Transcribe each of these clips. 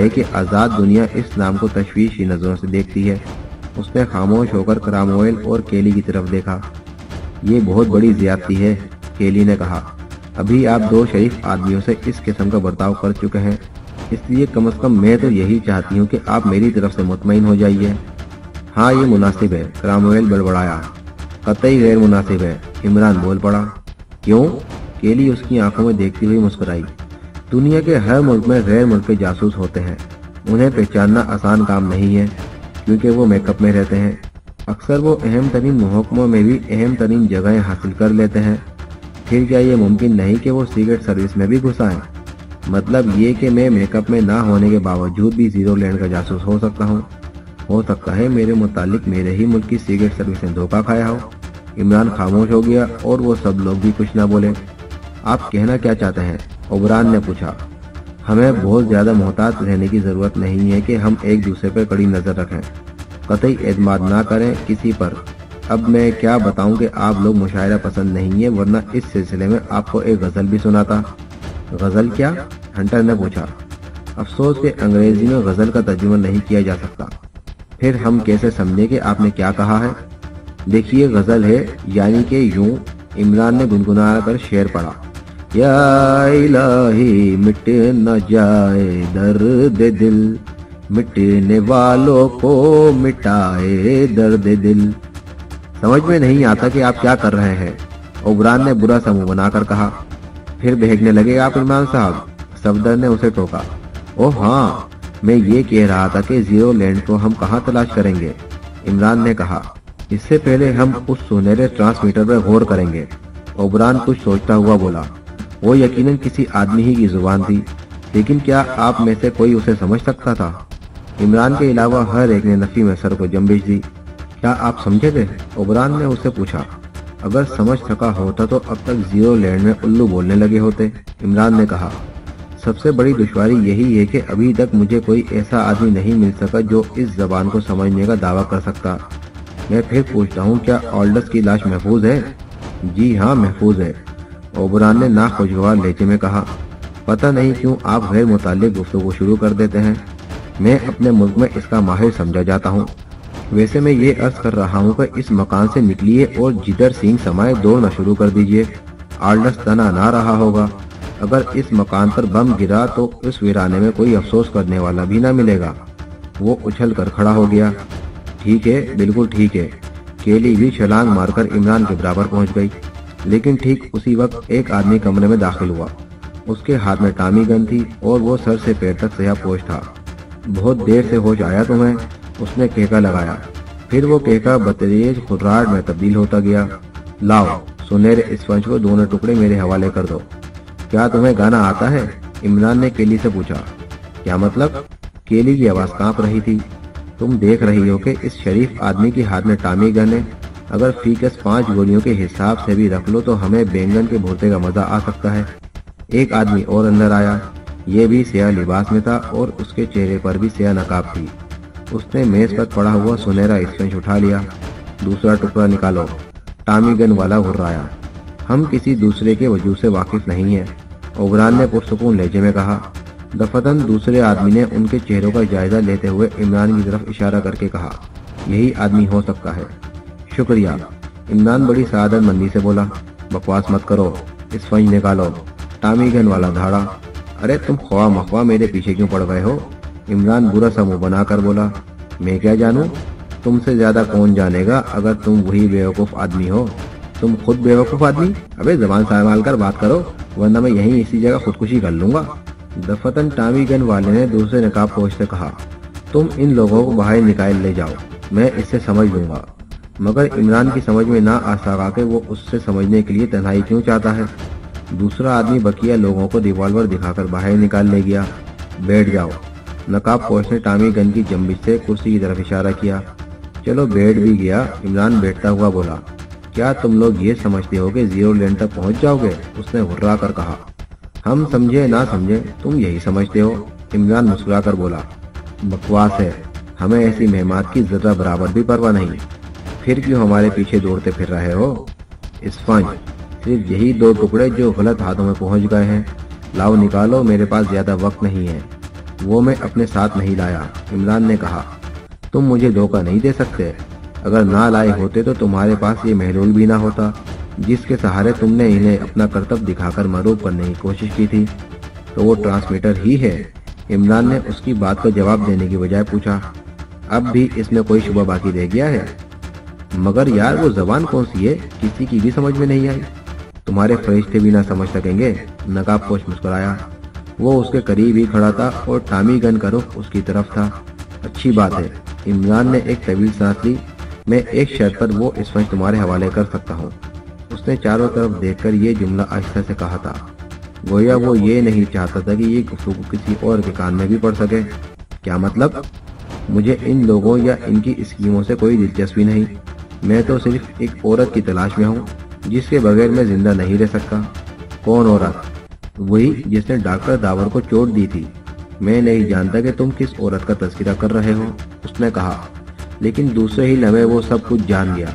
है कि आज़ाद दुनिया इस नाम को तशवीशी नज़रों से देखती है। उसने खामोश होकर क्रामवेल और केली की तरफ देखा। ये बहुत बड़ी ज़्यादती है, केली ने कहा। अभी आप दो शरीफ आदमियों से इस किस्म का बर्ताव कर चुके हैं, इसलिए कम से कम मैं तो यही चाहती हूँ कि आप मेरी तरफ से मुतमईन हो जाइए। हाँ, ये मुनासिब है, क्रामवेल बड़बड़ाया। कतई गैर मुनासिब है, इमरान बोल पड़ा। क्यों? केली उसकी आंखों में देखती हुई मुस्कुराई। दुनिया के हर मुल्क में गैर मुल्की जासूस होते हैं। उन्हें पहचानना आसान काम नहीं है, क्योंकि वो मेकअप में रहते हैं। अक्सर वो अहम तरीन महकमों में भी अहम तरीन जगहें हासिल कर लेते हैं। फिर क्या ये मुमकिन नहीं कि वो सीक्रेट सर्विस में भी घुस आएं? मतलब ये कि मैं मेकअप में ना होने के बावजूद भी जीरो लैंड का जासूस हो सकता हूँ। हो सकता है मेरे मुतालिक मेरे ही मुल्क की सीक्रेट सर्विस ने धोखा खाया हो। इमरान खामोश हो गया और वो सब लोग भी कुछ ना बोले। आप कहना क्या चाहते हैं? ओबरान ने पूछा। हमें बहुत ज्यादा मोहतात रहने की जरूरत नहीं है कि हम एक दूसरे पर कड़ी नजर रखें, कतई एतमाद ना करें किसी पर। अब मैं क्या बताऊं कि आप लोग मुशायरा पसंद नहीं है, वरना इस सिलसिले में आपको एक गजल भी सुनाता। गजल क्या? हंटर ने पूछा। अफसोस कि अंग्रेजी में गजल का तर्जुमा नहीं किया जा सकता। फिर हम कैसे समझे कि आपने क्या कहा है? देखिए, गजल है, यानी कि यूं। इमरान ने गुनगुना कर शेर पढ़ा। या इलाही मिट न जाए दर्द दिल, मिटने वालों को मिटाए दर्द दिल। समझ में नहीं आता कि आप क्या कर रहे हैं, ओबरान ने बुरा सा मुंह बनाकर कहा। फिर बहकने लगे आप इमरान साहब, सफदर ने उसे टोका। ओह हाँ, मैं ये कह रहा था कि जीरो लैंड को हम कहाँ तलाश करेंगे, इमरान ने कहा। इससे पहले हम उस सुनहरे ट्रांसमीटर पर गौर करेंगे, ओबरान कुछ सोचता हुआ बोला। वो यकीनन किसी आदमी ही की जुबान थी, लेकिन क्या आप में से कोई उसे समझ सकता था? इमरान के अलावा हर एक ने नफी में सर को जंबिश दी। क्या आप समझे थे? ओबरान ने उससे पूछा। अगर समझ सका होता तो अब तक जीरो लैंड में उल्लू बोलने लगे होते, इमरान ने कहा। सबसे बड़ी दुश्वारी यही है कि अभी तक मुझे कोई ऐसा आदमी नहीं मिल सका जो इस जबान को समझने का दावा कर सकता। मैं फिर पूछता हूँ, क्या ऑल्डस की लाश महफूज है? जी हाँ, महफूज है, ओबरान ने नाखुशगवार लहजे में कहा। पता नहीं क्यों आप गैर मुताल्लिक गुफ्तगू शुरू कर देते हैं। मैं अपने मुल्क में इसका माहिर समझा जाता हूँ। वैसे मैं ये अर्ज कर रहा हूँ कि इस मकान से निकलिए और जिधर सींग समाए दौड़ना शुरू कर दीजिए। ऑल्डस तना ना रहा होगा। अगर इस मकान पर बम गिरा तो इस वीराने में कोई अफसोस करने वाला भी ना मिलेगा। वो उछल कर खड़ा हो गया। ठीक है, बिल्कुल ठीक है। केली भी छलांग मारकर इमरान के बराबर पहुंच गई। लेकिन ठीक उसी वक्त एक आदमी कमरे में दाखिल हुआ। उसके हाथ में टामी गन थी और वो सर से पैर तक स्याहपोश था। बहुत देर से होश आया तुम्हें? उसने कहका लगाया। फिर वो कहका बतरीज खुर्राहट में तब्दील होता गया। लाओ सुनहरे स्पंज को दोनों टुकड़े मेरे हवाले कर दो। क्या तुम्हें गाना आता है? इमरान ने केली से पूछा। क्या मतलब? केली की आवाज कांप रही थी। तुम देख रही हो कि इस शरीफ आदमी के हाथ में टामी गन है। अगर फीकस 5 गोलियों के हिसाब से भी रख लो तो हमें बैंगन के भुर्ते का मजा आ सकता है। एक आदमी और अंदर आया। ये भी स्याह लिबास में था और उसके चेहरे पर भी स्याह नकाब थी। उसने मेज पर पड़ा हुआ सुनहरा स्पंज उठा लिया। दूसरा टुकड़ा निकालो, टामी गन वाला घुर्राया। हम किसी दूसरे के वजूद से वाकिफ नहीं है, ओबरान ने पुरसुकून लहजे में कहा। दफतन दूसरे आदमी ने उनके चेहरों का जायजा लेते हुए इमरान की तरफ इशारा करके कहा, यही आदमी हो सकता है। शुक्रिया, इमरान बड़ी सादतमंदी से बोला। बकवास मत करो, स्पंज निकालो, टामी गन वाला धाड़ा। अरे तुम ख्वाह मख्वाह मेरे पीछे क्यों पड़ गए हो? इमरान बुरा सा मुंह बनाकर बोला। मैं क्या जानूं? तुमसे ज्यादा कौन जानेगा अगर तुम वही बेवकूफ आदमी हो। तुम खुद बेवकूफ आदमी? अबे जबान संभाल कर बात करो, वरना मैं यहीं इसी जगह खुदकुशी कर लूंगा। दफतन टामी गन वाले ने दूसरे नकाब पोश से कहा। तुम इन लोगों को बाहर निकाल ले जाओ, मैं इससे समझ लूंगा। मगर इमरान की समझ में ना आ सका कि वो उससे समझने के लिए तन्हाई क्यों चाहता है। दूसरा आदमी बकिया लोगों को रिवॉल्वर दिखाकर बाहर निकाल ले गया। बैठ जाओ। नकाब पोश ने टामी गन की जंबिश से कुर्सी की तरफ इशारा किया। चलो बैठ भी गया। इमरान बैठता हुआ बोला, क्या तुम लोग ये समझते हो कि जीरो लैंड तक पहुंच जाओगे? उसने हुर्रा कर कहा। हम समझे ना समझे तुम यही समझते हो, इमरान मुस्कुरा कर बोला। बकवास है, हमें ऐसी मेहमान की जरा बराबर भी परवाह नहीं। फिर क्यों हमारे पीछे दौड़ते फिर रहे हो? स्पंज, सिर्फ यही 2 टुकड़े जो गलत हाथों में पहुंच गए हैं। लाओ निकालो, मेरे पास ज्यादा वक्त नहीं है। वो मैं अपने साथ नहीं लाया। इमरान ने कहा, तुम मुझे धोखा नहीं दे सकते। अगर ना लाए होते तो तुम्हारे पास ये महलूल भी ना होता जिसके सहारे तुमने इन्हें अपना कर्तव्य दिखाकर मरूब करने की कोशिश की थी। तो वो ट्रांसमीटर ही है। इमरान ने उसकी बात का जवाब देने की बजाय पूछा, अब भी इसमें कोई शुबा बाकी रह गया है? मगर यार वो जबान कौन सी है, किसी की भी समझ में नहीं आई। तुम्हारे फरिश्ते भी ना समझ सकेंगे। नकाबपोश मुस्कुराया। वो उसके करीब ही खड़ा था और टॉमी गन का रुख उसकी तरफ था। अच्छी बात है। इमरान ने एक तवील सांस ली। मैं एक शर्त पर वो स्पंज तुम्हारे हवाले कर सकता हूँ। उसने चारों तरफ देखकर ये जुमला आहिस्ता से कहा था, गोया वो ये नहीं चाहता था कि ये गुफ्तगू किसी और के कान में भी पड़ सके। क्या मतलब? मुझे इन लोगों या इनकी स्कीमों से कोई दिलचस्पी नहीं। मैं तो सिर्फ एक औरत की तलाश में हूँ जिसके बगैर मैं जिंदा नहीं रह सकता। कौन औरत? वही जिसने डॉक्टर दावर को चोट दी थी। मैं नहीं जानता कि तुम किस औरत का तस्करा कर रहे हो, उसने कहा। लेकिन दूसरे ही लम्हे वो सब कुछ जान गया,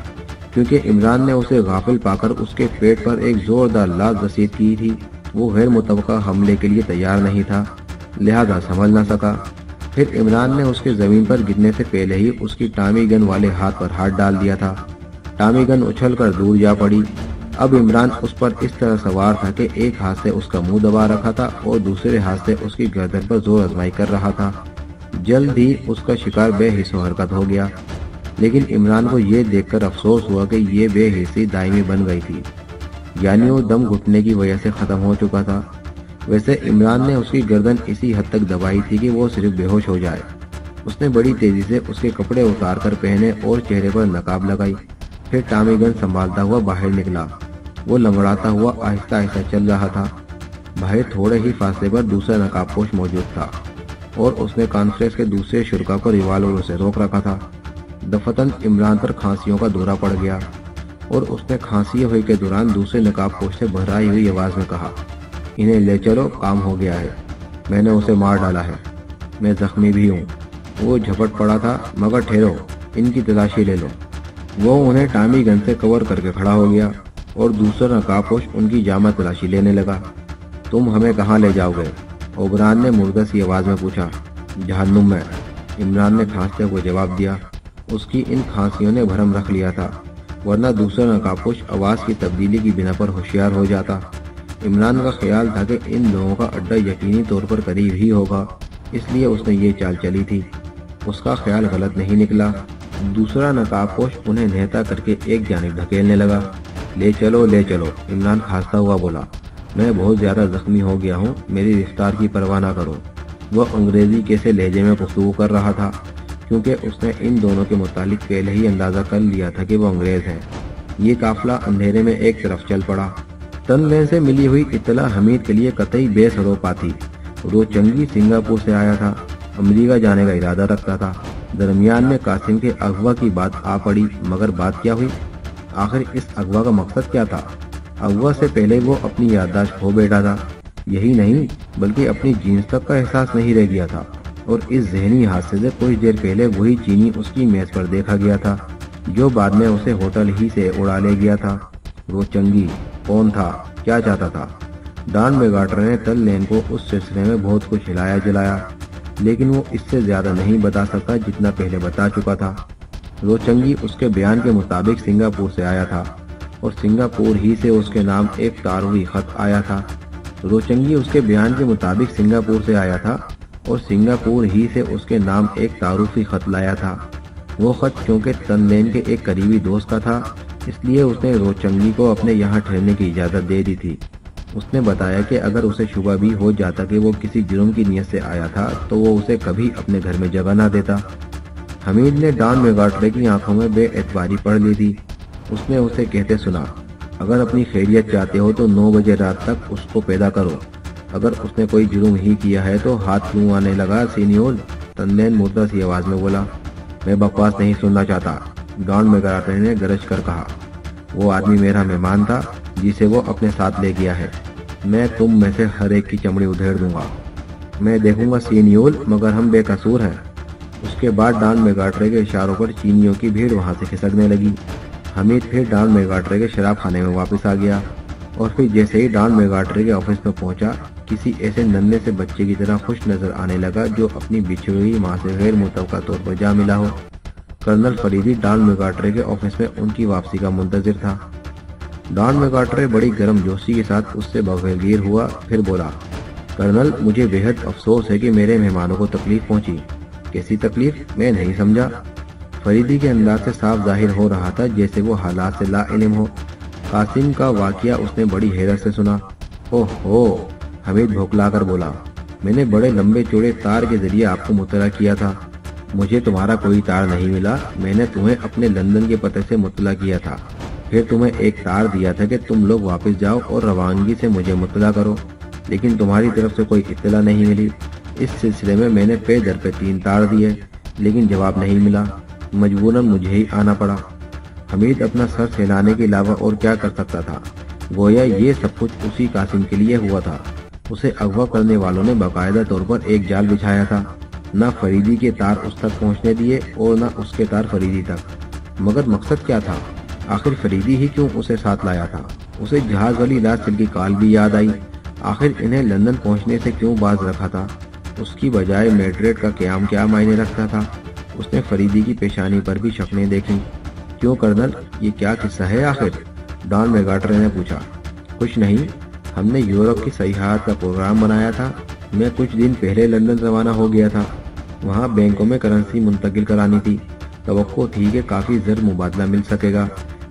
क्योंकि इमरान ने उसे गाफिल पाकर उसके पेट पर एक जोरदार लात रसीद की थी। वो गैर मुतवक्का हमले के लिए तैयार नहीं था, लिहाजा समझ न सका। फिर इमरान ने उसके जमीन पर गिरने से पहले ही उसकी टॉमी गन वाले हाथ पर हाथ डाल दिया था। टॉमी गन उछलकर दूर जा पड़ी। अब इमरान उस पर इस तरह सवार था कि एक हाथ से उसका मुंह दबा रखा था और दूसरे हाथ से उसकी गर्दन पर जोर आजमाई कर रहा था। जल्द ही उसका शिकार बेहिस्सो हरकत हो गया, लेकिन इमरान को ये देखकर अफसोस हुआ कि ये बेहिस्सी दायमी बन गई थी, यानी वो दम घुटने की वजह से खत्म हो चुका था। वैसे इमरान ने उसकी गर्दन इसी हद तक दबाई थी कि वो सिर्फ बेहोश हो जाए। उसने बड़ी तेजी से उसके कपड़े उतार कर पहने और चेहरे पर नकाब लगाई। फिर टॉमी गन संभालता हुआ बाहर निकला। वो लंगड़ाता हुआ आहिस्ता आहिस्ता चल रहा था। बाहर थोड़े ही फासले पर दूसरा नकाबपोश मौजूद था और उसने कॉन्फ्रेंस के दूसरे शुरा को रिवाल्वर से रोक रखा था। दफतन इमरान पर खांसियों का दौरा पड़ गया और उसने खांसी हुई के दौरान दूसरे नकाबपोश से भराई हुई आवाज में कहा, इन्हें ले चलो, काम हो गया है। मैंने उसे मार डाला है। मैं जख्मी भी हूँ। वो झपट पड़ा था, मगर ठहरो, इनकी तलाशी ले लो। वो उन्हें टॉमी गन से कवर करके खड़ा हो गया और दूसरा नकाबपोश उनकी जामा तलाशी लेने लगा। तुम हमें कहाँ ले जाओगे? ओबरान ने मुर्दा सी आवाज में पूछा। जहन्नुम में, इमरान ने खांसते हुए जवाब दिया। उसकी इन खांसियों ने भरम रख लिया था, वरना दूसरा नकाबपोश आवाज की तब्दीली की बिना पर होशियार हो जाता। इमरान का ख्याल था कि इन लोगों का अड्डा यकीनी तौर पर करीब ही होगा, इसलिए उसने ये चाल चली थी। उसका ख्याल गलत नहीं निकला। दूसरा नकाबपोश उन्हें नेता करके एक जानिब धकेलने लगा। ले चलो, इमरान खांसता हुआ बोला। मैं बहुत ज्यादा जख्मी हो गया हूँ, मेरी रफ्तार की परवाह ना करो। वह अंग्रेजी कैसे लहजे में गुफ्तगू कर रहा था, क्योंकि उसने इन दोनों के मुतालिक पहले ही अंदाजा कर लिया था कि वो अंग्रेज हैं। ये काफिला अंधेरे में एक तरफ चल पड़ा। तनलैन से मिली हुई इत्तला हमीद के लिए कतई बेसरोपा थी। रोचंगी सिंगापुर से आया था, अमेरिका जाने का इरादा रखता था। दरमियान में कासिम के अगवा की बात आ पड़ी, मगर बात क्या हुई? आखिर इस अगवा का मकसद क्या था? अगवा से पहले वो अपनी याददाश्त खो बैठा था। यही नहीं, बल्कि अपनी जीन्स तक का एहसास नहीं रह गया था। और इस जहनी हादसे से कुछ देर पहले वही चीनी उसकी मेज पर देखा गया था, जो बाद में उसे होटल ही से उड़ा ले गया था। रोचंगी कौन था? क्या चाहता था? डॉन मैगार्टर ने तनलैन को उस सिलसिले में बहुत कुछ हिलाया जलाया, लेकिन वो इससे ज्यादा नहीं बता सकता जितना पहले बता चुका था। रोचंगी उसके बयान के मुताबिक सिंगापुर से आया था और सिंगापुर ही से उसके नाम एक तारुफी खत आया था। रोचंगी उसके बयान के मुताबिक सिंगापुर से आया था और सिंगापुर ही से उसके नाम एक तारुफी खत लाया था। वो खत क्योंकि तनलैन के एक करीबी दोस्त का था, इसलिए उसने रोचंगी को अपने यहाँ ठहरने की इजाज़त दे दी थी। उसने बताया कि अगर उसे शुबा भी हो जाता कि वो किसी जुर्म की नीयत से आया था, तो वो उसे कभी अपने घर में जगह ना देता। हमीद ने डॉन मैगार्टर की आंखों में बेएतबारी पढ़ ली थी। उसने उसे कहते सुना, अगर अपनी खैरियत चाहते हो तो 9 बजे रात तक उसको पैदा करो। अगर उसने कोई जुर्म ही किया है तो हाथ क्यों आने लगा सीनियोर? तनलैन मुर्दा सी आवाज में बोला। मैं बकवास नहीं सुनना चाहता, डॉन मैगार्टर ने गरज कर कहा। वो आदमी मेरा मेहमान था जिसे वो अपने साथ ले गया है। मैं तुम में से हर एक की चमड़ी उधेड़ दूंगा। मैं देखूंगा सीनियोर, मगर हम बेकसूर हैं। उसके बाद डॉन मैगार्टर के इशारों पर चीनियों की भीड़ वहां से खिसकने लगी। हमीद फिर डॉन मैगार्टर के शराब खाने में वापस आ गया और फिर जैसे ही डॉन मैगार्टर के ऑफिस में पहुंचा किसी ऐसे नन्हे से बच्चे की तरह खुश नजर आने लगा जो अपनी बिछड़ी हुई माँ से गैर मुतवक्का तौर पर जा मिला हो। कर्नल फरीदी डॉन मैकार्ट्रे के ऑफिस में उनकी वापसी का मुंतजिर था। डॉन मैकार्ट्रे बड़ी गर्मजोशी के साथ उससे बगैर हुआ, फिर बोला, कर्नल, मुझे बेहद अफसोस है कि मेरे मेहमानों को तकलीफ पहुंची। कैसी तकलीफ? मैं नहीं समझा। फरीदी के अंदाज से साफ जाहिर हो रहा था जैसे वो हालात से ला इल्म हो। कासिम का वाकया उसने बड़ी हैरत से सुना। ओहो, हमीद भौंकलाकर बोला, मैंने बड़े लंबे चौड़े तार के जरिए आपको मुतला किया था। मुझे तुम्हारा कोई तार नहीं मिला। मैंने तुम्हें अपने लंदन के पते से मुतला किया था, फिर तुम्हें एक तार दिया था कि तुम लोग वापस जाओ और रवानगी से मुझे मुतला करो, लेकिन तुम्हारी तरफ से कोई इत्तला नहीं मिली। इस सिलसिले में मैंने पे दर पे 3 तार दिए, लेकिन जवाब नहीं मिला। मजबूरन मुझे ही आना पड़ा। हमीद अपना सर हिलाने के अलावा और क्या कर सकता था। गोया ये सब कुछ उसी कासिम के लिए हुआ था। उसे अगवा करने वालों ने बाकायदा तौर पर एक जाल बिछाया था। न फरीदी के तार उस तक पहुंचने दिए और न उसके तार फरीदी तक। मगर मकसद क्या था? आखिर फरीदी ही क्यों उसे साथ लाया था? उसे जहाज वाली रात की कॉल भी याद आई। आखिर इन्हें लंदन पहुंचने से क्यों बाज रखा था? उसकी बजाय मैड्रिड का क़याम क्या मायने रखता था? उसने फरीदी की पेशानी पर भी शक्लें देखी। क्यों कर्नल, ये क्या किस्सा है आखिर? डॉन मैकार्ट्रे ने पूछा। कुछ नहीं, हमने यूरोप की सयाहत का प्रोग्राम बनाया था। मैं कुछ दिन पहले लंदन रवाना हो गया था। वहाँ बैंकों में करेंसी मुंतकिल करानी थी। तवक्को थी कि काफ़ी ज़र मुबादला मिल सकेगा,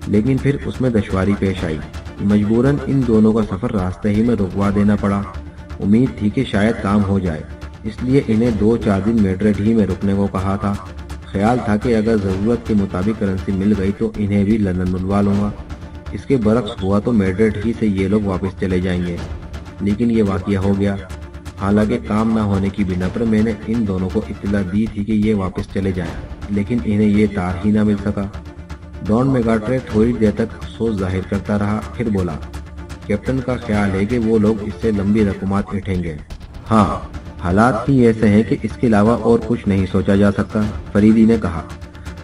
लेकिन फिर उसमें दुश्वारी पेश आई। मजबूरन इन दोनों का सफ़र रास्ते ही में रुकवा देना पड़ा। उम्मीद थी कि शायद काम हो जाए, इसलिए इन्हें 2-4 दिन मैड्रिड ही में रुकने को कहा था। ख्याल था कि अगर ज़रूरत के मुताबिक करेंसी मिल गई तो इन्हें भी लंदन बुलवा लूँगा। इसके बरक्स हुआ तो मैड्रिड ही से ये लोग वापस चले जाएंगे। लेकिन ये वाक़या हो गया। हालांकि काम ना होने की बिना पर मैंने इन दोनों को इत्तला दी थी कि ये वापस चले जाएं, लेकिन इन्हें ये तार ही ना मिल सका। डॉन मैकार्ट्रे थोड़ी देर तक अफसोस जाहिर करता रहा, फिर बोला, कैप्टन का ख्याल है कि वो लोग इससे लंबी रकूमात ऐंठेंगे। हाँ, हालात ही ऐसे हैं कि इसके अलावा और कुछ नहीं सोचा जा सकता, फरीदी ने कहा।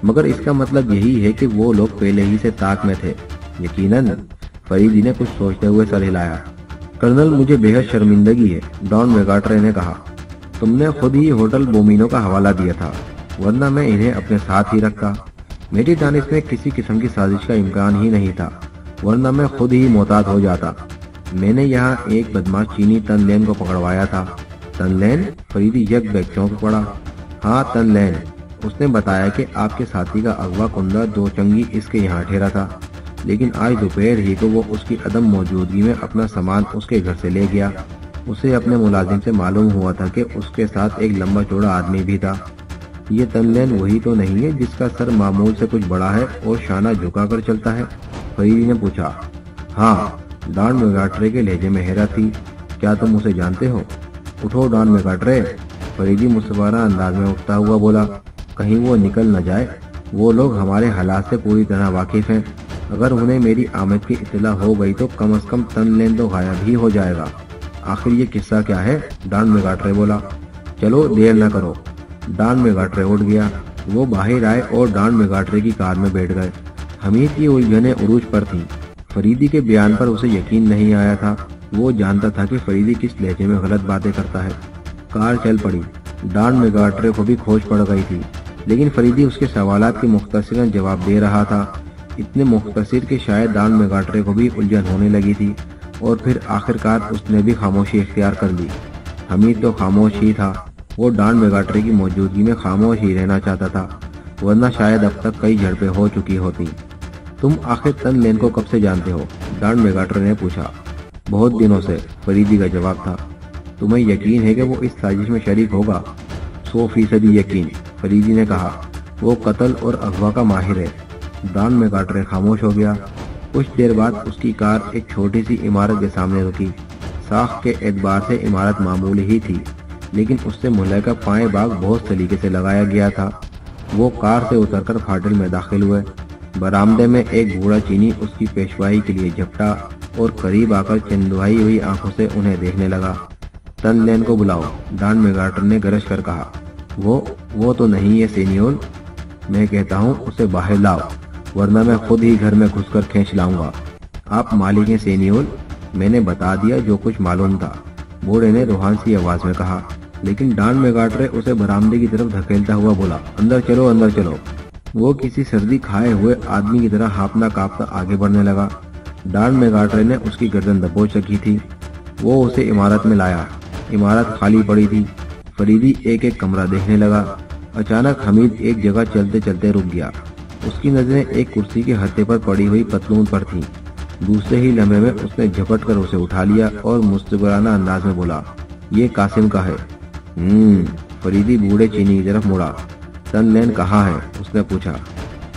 मगर इसका मतलब यही है कि वो लोग पहले ही से ताक में थे। यकीनन, फरीदी ने कुछ सोचते हुए सर हिलाया। कर्नल, मुझे बेहद शर्मिंदगी है, डॉन मैकार्ट्रे ने कहा। तुमने खुद ही होटल बोमिनो का हवाला दिया था, वरना मैं इन्हें अपने साथ ही रखता। मेरी दानिश में किसी किस्म की साजिश का इम्कान ही नहीं था, वरना मैं खुद ही मोहतात हो जाता। मैंने यहाँ एक बदमाश चीनी तनलैन को पकड़वाया था। तनलैन? फरीदी यकबैक चौंक पड़ा। हाँ, तनलैन। उसने बताया कि आपके साथी का अगवा कुंदा 2 चंगी इसके यहाँ ठहरा था, लेकिन आज दोपहर ही को वो उसकी अदम मौजूदगी में अपना सामान उसके घर से ले गया। उसे अपने मुलाजिम से मालूम हुआ था कि उसके साथ एक लंबा चौड़ा आदमी भी था। ये तनलैन वही तो नहीं है जिसका सर मामूल से कुछ बड़ा है और शाना झुकाकर चलता है? फरीदी ने पूछा। हाँ, डॉन मैकार्ट्रे के लहजे में हैरत थी। क्या तुम उसे जानते हो? उठो डॉन मैकार्ट्रे, फरीदी मुस्कुराना अंदाज में उठता हुआ बोला। कहीं वो निकल न जाए। वो लोग हमारे हालात से पूरी तरह वाकिफ हैं। अगर उन्हें मेरी आमद की इत्तला हो गई तो कम से कम तनलैन तो गायब ही हो जाएगा। आखिर ये किस्सा क्या है? डॉन मैकार्ट्रे बोला। चलो देर न करो। डॉन मैकार्ट्रे उठ गया। वो बाहर आए और डॉन मैकार्ट्रे की कार में बैठ गए। हमीद की उलझनें उरूज पर थीं। फरीदी के बयान पर उसे यकीन नहीं आया था। वो जानता था कि फरीदी किस लहजे में गलत बातें करता है। कार चल पड़ी। डॉन मैकार्ट्रे को भी खोज पड़ गई थी, लेकिन फरीदी उसके सवालात के मुख्तसरन जवाब दे रहा था। इतने मुख्तसर कि शायद डॉन मैकार्ट्रे को भी उलझन होने लगी थी, और फिर आखिरकार उसने भी खामोशी इख्तियार कर ली। हमीद तो खामोश ही था। वो डॉन मैकार्ट्रे की मौजूदगी में खामोश ही रहना चाहता था, वरना शायद अब तक कई झड़पें हो चुकी होती। तुम आखिर तनलैन को कब से जानते हो? डॉन मैकार्ट्रे ने पूछा। बहुत दिनों से, फरीदी का जवाब था। तुम्हें यकीन है कि वो इस साजिश में शरीक होगा? 100% यकीन, फरीदी ने कहा। वो कत्ल और अगवा का माहिर है। डॉन मैकार्ट्रे खामोश हो गया। कुछ देर बाद उसकी कार एक छोटी सी इमारत के सामने रुकी। साख के एतबार से इमारत मामूली ही थी, लेकिन उससे मुल्ला का पाए बाग बहुत सलीके से लगाया गया था। वो कार से उतरकर फाटल में दाखिल हुए। बरामदे में एक बूढ़ा चीनी उसकी पेशवाई के लिए झपटा और करीब आकर चंदुआई हुई आंखों से उन्हें देखने लगा। तनलैन को बुलाओ, डॉन मैकार्ट्रे ने गरज कर कहा। वो तो नहीं है सेनियोर। मैं कहता हूँ उसे बाहर लाओ, वरना मैं खुद ही घर में घुसकर खींच लाऊंगा। आप मालिक हैं सेनियोर, मैंने बता दिया जो कुछ मालूम था। बूढ़े ने रूहान सी आवाज में कहा, लेकिन डॉन मेगाट्रे उसे बरामदे की तरफ धकेलता हुआ बोला, अंदर चलो, अंदर चलो। वो किसी सर्दी खाए हुए आदमी की तरह हाँफता कांपता आगे बढ़ने लगा। डॉन मेगाट्रे ने उसकी गर्दन दबोच रखी थी। वो उसे इमारत में लाया। इमारत खाली पड़ी थी। फरीदी एक एक कमरा देखने लगा। अचानक हमीद एक जगह चलते चलते रुक गया। उसकी नजरें एक कुर्सी के हत्थे पर पड़ी हुई पतलून पर थीं। दूसरे ही लम्हे में उसने झपट कर उसे उठा लिया और मुस्कुराना अंदाज में बोला, ये कासिम का है। फरीदी बूढ़े चीनी की तरफ मुड़ा। तन लैन कहाँ है? उसने पूछा।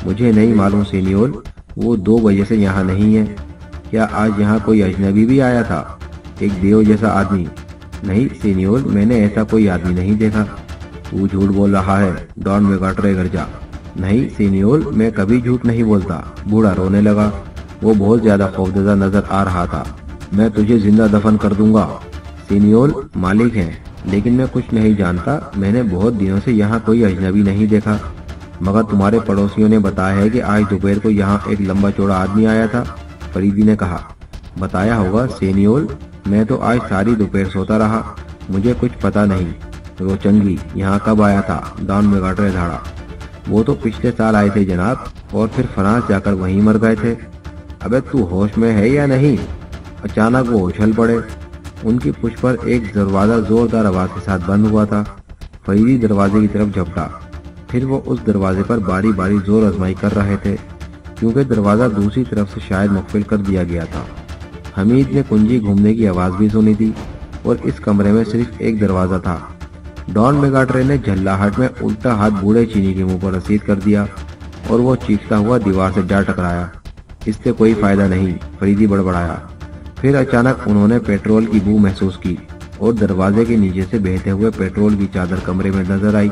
मुझे नहीं मालूम सीनियोर, वो 2 बजे से यहाँ नहीं है। क्या आज यहाँ कोई अजनबी भी आया था? एक देव जैसा आदमी? नहीं सीनियोर, मैंने ऐसा कोई आदमी नहीं देखा। तू झूठ बोल रहा है, डॉन मेगाट्रे गरजा। नहीं सीनियोर, मैं कभी झूठ नहीं बोलता। बूढ़ा रोने लगा। वो बहुत ज्यादा खौफजदा नजर आ रहा था। मैं तुझे जिंदा दफन कर दूंगा। सीनियोर मालिक हैं, लेकिन मैं कुछ नहीं जानता। मैंने बहुत दिनों से यहाँ कोई अजनबी नहीं देखा, मगर तुम्हारे पड़ोसियों ने बताया है कि आज दोपहर को यहाँ एक लंबा चौड़ा आदमी आया था। फरीदी ने कहा। बताया होगा सीनियोर, मैं तो आज सारी दोपहर सोता रहा, मुझे कुछ पता नहीं। रोचंगी यहाँ कब आया था? डॉन मेगाट्रे धाड़ा। वो तो पिछले साल आए थे जनाब, और फिर फ्रांस जाकर वहीं मर गए थे। अबे तू होश में है या नहीं? अचानक वो उछल पड़े। उनकी पुछ पर एक दरवाजा जोरदार आवाज के साथ बंद हुआ था। फरीदी दरवाजे की तरफ झपटा। फिर वो उस दरवाजे पर बारी बारी जोर आजमाई कर रहे थे, क्योंकि दरवाजा दूसरी तरफ से शायद मुक़फ़िल कर दिया गया था। हमीद ने कुंजी घूमने की आवाज भी सुनी थी, और इस कमरे में सिर्फ एक दरवाजा था। डॉन मेगाट्रे ने झल्लाहट में उल्टा हाथ बूढ़े चीनी के मुंह पर रसीद कर दिया, और वो चीखता हुआ दीवार से जा टकराया। इससे कोई फायदा नहीं, फरीदी बड़बड़ाया। फिर अचानक उन्होंने पेट्रोल की बू महसूस की, और दरवाजे के नीचे से बहते हुए पेट्रोल की चादर कमरे में नजर आई।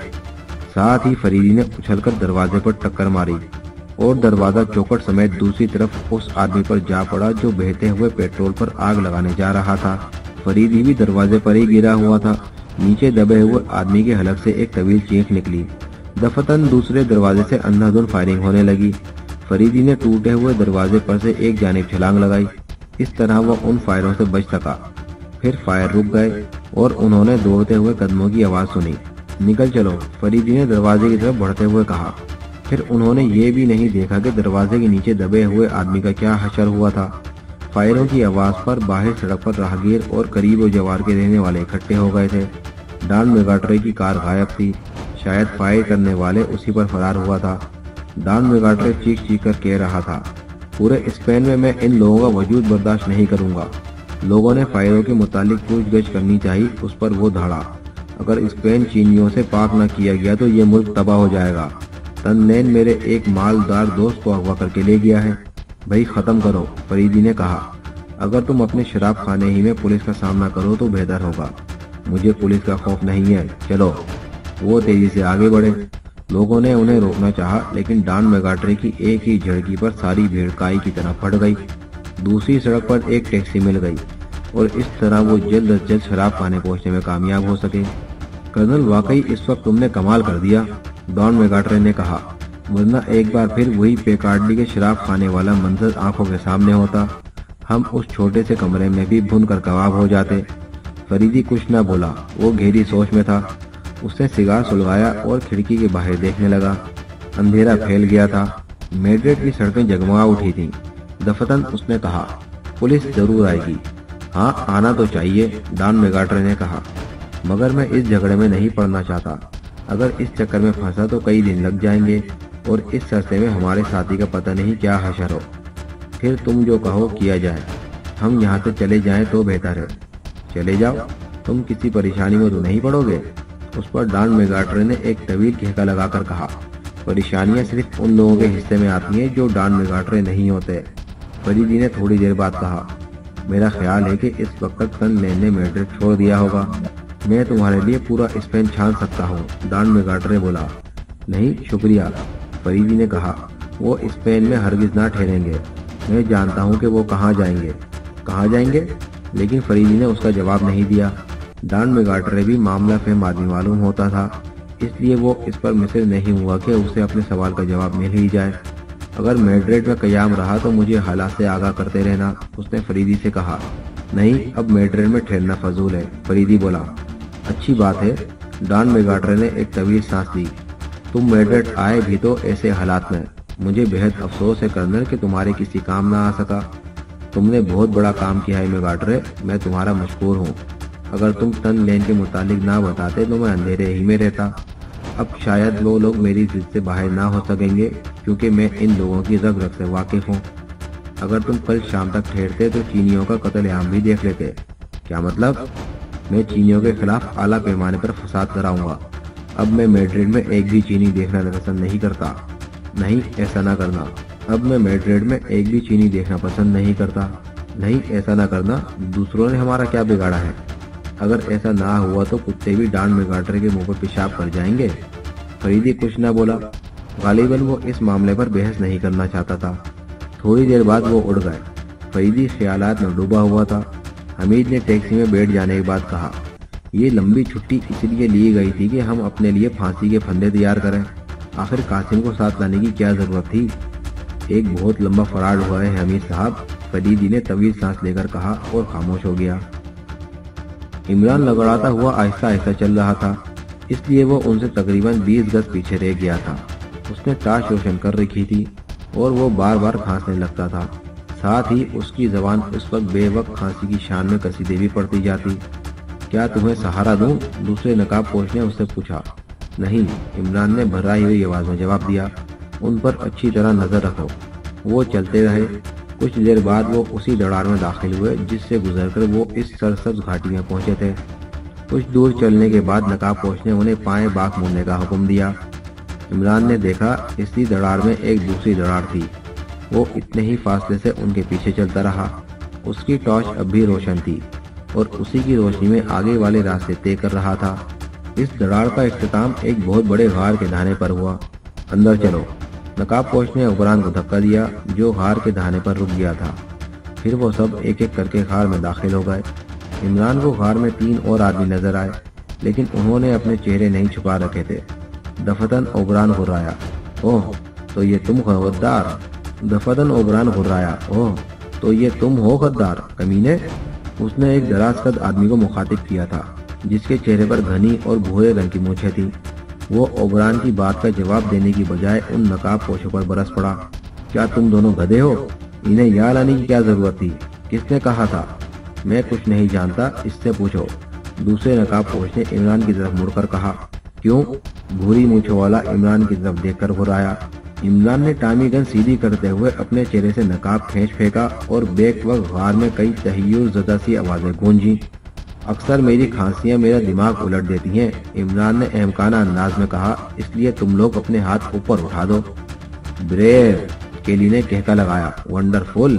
साथ ही फरीदी ने उछलकर दरवाजे पर टक्कर मारी, और दरवाजा चौखट समेत दूसरी तरफ उस आदमी पर जा पड़ा जो बहते हुए पेट्रोल पर आग लगाने जा रहा था। फरीदी भी दरवाजे पर ही गिरा हुआ था। नीचे दबे हुए आदमी के हलक से एक तवील चीख निकली। दफतन दूसरे दरवाजे से अंधाधुंध फायरिंग होने लगी। फरीदी ने टूटे हुए दरवाजे पर से एक जानिब छलांग लगाई। इस तरह वह उन फायरों से बच सका। फिर फायर रुक गए, और उन्होंने दौड़ते हुए कदमों की आवाज सुनी। निकल चलो, फरीदी ने दरवाजे की तरफ बढ़ते हुए कहा। फिर उन्होंने ये भी नहीं देखा कि दरवाजे के नीचे दबे हुए आदमी का क्या हशर हुआ था। फायरों की आवाज पर बाहर सड़क पर राहगीर और करीब जवार के रहने वाले इकट्ठे हो गए थे। डॉन मेगाट्रे की कार गायब थी। शायद फायर करने वाले उसी पर फरार हुआ था। डॉन मेगाट्रे चीख चीख कर कह रहा था, पूरे स्पेन में मैं इन लोगों का वजूद बर्दाश्त नहीं करूंगा। लोगों ने फायरों के मुतालिक पूछगछ करनी चाहिए। उस पर वो धाड़ा, अगर स्पेन चीनियों से पाक न किया गया तो ये मुल्क तबाह हो जाएगा। तनलैन मेरे एक मालदार दोस्त को अगवा करके ले गया है। भाई खत्म करो, फरीदी ने कहा। अगर तुम अपने शराब खाने ही में पुलिस का सामना करो तो बेहतर होगा। मुझे पुलिस का खौफ नहीं है, चलो। वो तेजी से आगे बढ़े। लोगों ने उन्हें रोकना चाहा, लेकिन डॉन मेगाट्रे की एक ही झड़की पर सारी भीड़ काई की तरह फट गई। दूसरी सड़क पर एक टैक्सी मिल गई, और इस तरह वो जल्द अज जल्द शराब खाने पहुंचने में कामयाब हो सके। कर्नल, वाकई इस वक्त तुमने कमाल कर दिया, डॉन मेगाट्रे ने कहा, वरना एक बार फिर वही पेकार्डी के शराब खाने वाला मंजर आंखों के सामने होता। हम उस छोटे से कमरे में भी भुन कर कबाब हो जाते। फरीदी कुछ न बोला, वो गहरी सोच में था। उसने सिगार सुलगाया और खिड़की के बाहर देखने लगा। अंधेरा फैल गया था। मैड्रिड की सड़कें जगमगा उठी थीं। दफतन उसने कहा, पुलिस जरूर आएगी। हाँ, आना तो चाहिए, डॉन मेगाट्रे ने कहा, मगर मैं इस झगड़े में नहीं पड़ना चाहता। अगर इस चक्कर में फंसा तो कई दिन लग जाएंगे, और इस सस्ते में हमारे साथी का पता नहीं क्या हशर हो। फिर तुम जो कहो किया जाए। हम यहाँ से चले जाएं तो बेहतर है। चले जाओ, तुम किसी परेशानी में तो नहीं पड़ोगे? उस पर डॉन मेगाट्रे ने एक तवील खेका लगाकर कहा, परेशानियां सिर्फ उन लोगों के हिस्से में आती हैं जो डॉन मेगाट्रे नहीं होते। फरीदी ने थोड़ी देर बाद कहा, मेरा ख्याल है कि इस वक्त तक तनलैन ने मैड्रिड छोड़ दिया होगा। मैं तुम्हारे लिए पूरा स्पेन छान सकता हूँ, डॉन मेगाट्रे बोला। नहीं शुक्रिया, फरीदी ने कहा, वो स्पेन में हरगिज ना ठहरेंगे। मैं जानता हूँ कि वो कहाँ जाएंगे। कहाँ जाएंगे? लेकिन फरीदी ने उसका जवाब नहीं दिया। डॉन मेगाट्रे भी मामला फहम आदमी मालूम होता था, इसलिए वो इस पर मिसिर नहीं हुआ कि उसे अपने सवाल का जवाब मिल ही जाए। अगर मैड्रिड में कयाम रहा तो मुझे हालात से आगाह करते रहना, उसने फरीदी से कहा। नहीं, अब मेड्रेड में ठहरना फजूल है, फरीदी बोला। अच्छी बात है, डॉन मेगाट्रे ने एक तवील सांस ली। तुम मेड्रेड आए भी तो ऐसे हालात में। मुझे बेहद अफसोस है कर्नल कि तुम्हारे किसी काम ना आ सका। तुमने बहुत बड़ा काम किया है मेगाट्रे, मैं तुम्हारा मशकूर हूँ। अगर तुम टन लेन के मुतालिक ना बताते तो मैं अंधेरे ही में रहता। अब शायद वो लोग मेरी जिद से बाहर ना हो सकेंगे, क्योंकि मैं इन लोगों की रग रग से वाकिफ हूँ। अगर तुम कल शाम तक ठहरते तो चीनियों का कत्लेआम भी देख लेते। क्या मतलब? मैं चीनियों के खिलाफ आला पैमाने पर फसाद कराऊंगा। अब मैं मैड्रिड में एक भी चीनी देखना पसंद नहीं करता। नहीं, ऐसा ना करना। अब मैं मैड्रिड में एक भी चीनी देखना पसंद नहीं करता। नहीं, ऐसा ना करना। दूसरों ने हमारा क्या बिगाड़ा है? अगर ऐसा ना हुआ तो कुत्ते भी डॉन मेगाट्रे के मुंह पर पेशाब कर जाएंगे। फरीदी कुछ न बोला। गालिबन वो इस मामले पर बहस नहीं करना चाहता था। थोड़ी देर बाद वो उड़ गए। फरीदी ख्यालात में डूबा हुआ था। हमीद ने टैक्सी में बैठ जाने के बाद कहा, ये लंबी छुट्टी इसलिए ली गई थी कि हम अपने लिए फांसी के फंदे तैयार करें। आखिर कासिम को साथ लाने की क्या जरूरत थी? एक बहुत लंबा फराड हुआ है हमीद साहब, फरीदी ने तवील सांस लेकर कहा और खामोश हो गया। इमरान लगड़ाता हुआ आहिस्ता आहिस्ता चल रहा था, इसलिए वो उनसे तकरीबन 20 गज पीछे रह गया था। उसने टार्च रोशन कर रखी थी और वो बार बार खांसने लगता था। साथ ही उसकी जबान उस वक्त बेवक्त खांसी की शान में कसीदे भी पड़ती जाती। क्या तुम्हें सहारा दूं? दूसरे नकाबपोश ने उससे पूछा। नहीं, इमरान ने भर्राई हुई आवाज में जवाब दिया। उन पर अच्छी तरह नजर रखो। वो चलते रहे। कुछ देर बाद वो उसी दड़ार में दाखिल हुए जिससे गुजरकर वो इस सरसब्ज घाटी में पहुंचे थे। कुछ दूर चलने के बाद नकाबपोश ने उन्हें पाएं बाग मुड़ने का हुक्म दिया। इमरान ने देखा इसी दड़ार में एक दूसरी दड़ार थी। वो इतने ही फासले से उनके पीछे चलता रहा। उसकी टॉर्च अब भी रोशन थी और उसी की रोशनी में आगे वाले रास्ते तय कर रहा था। इस दड़ार का इख्तिताम एक बहुत बड़े गार के धाने पर हुआ। अंदर चलो, नकाबपोश ने उबरान को धक्का दिया जो गार के धाने पर रुक गया था। फिर वो सब एक एक करके गार में दाखिल हो गए। इमरान को गार में 3 और आदमी नजर आए, लेकिन उन्होंने अपने चेहरे नहीं छुपा रखे थे। दफतन ओबरान घुर्राया, ओह तो ये तुम हो गद्दार। दफतन ओबरान घुर्राया, ओह तो ये तुम हो गद्दार कमीने। उसने एक दराज कद आदमी को मुखातिब किया था जिसके चेहरे पर घनी और भूरे रंग की मूछें थी। वो ओबरान की बात का जवाब देने की बजाय उन नकाबपोशों पर बरस पड़ा। क्या तुम दोनों गधे हो? इन्हें यहाँ लाने की क्या जरूरत थी? किसने कहा था? मैं कुछ नहीं जानता, इससे पूछो। दूसरे नकाबपोश ने इमरान की तरफ मुड़कर कहा। क्यों? भूरी मूछों वाला इमरान की तरफ देखकर घुराया। इमरान ने टामी गन सीधी करते हुए अपने चेहरे से नकाब खींच फेंका और बेक वक्त गार में कई तहय्युर ज़दा सी आवाजें गूंजी। अक्सर मेरी खांसियां मेरा दिमाग उलट देती हैं, इमरान ने अहमकाना अंदाज में कहा, इसलिए तुम लोग अपने हाथ ऊपर उठा दो। ब्रेव, केली ने कहका लगाया। वंडरफुल।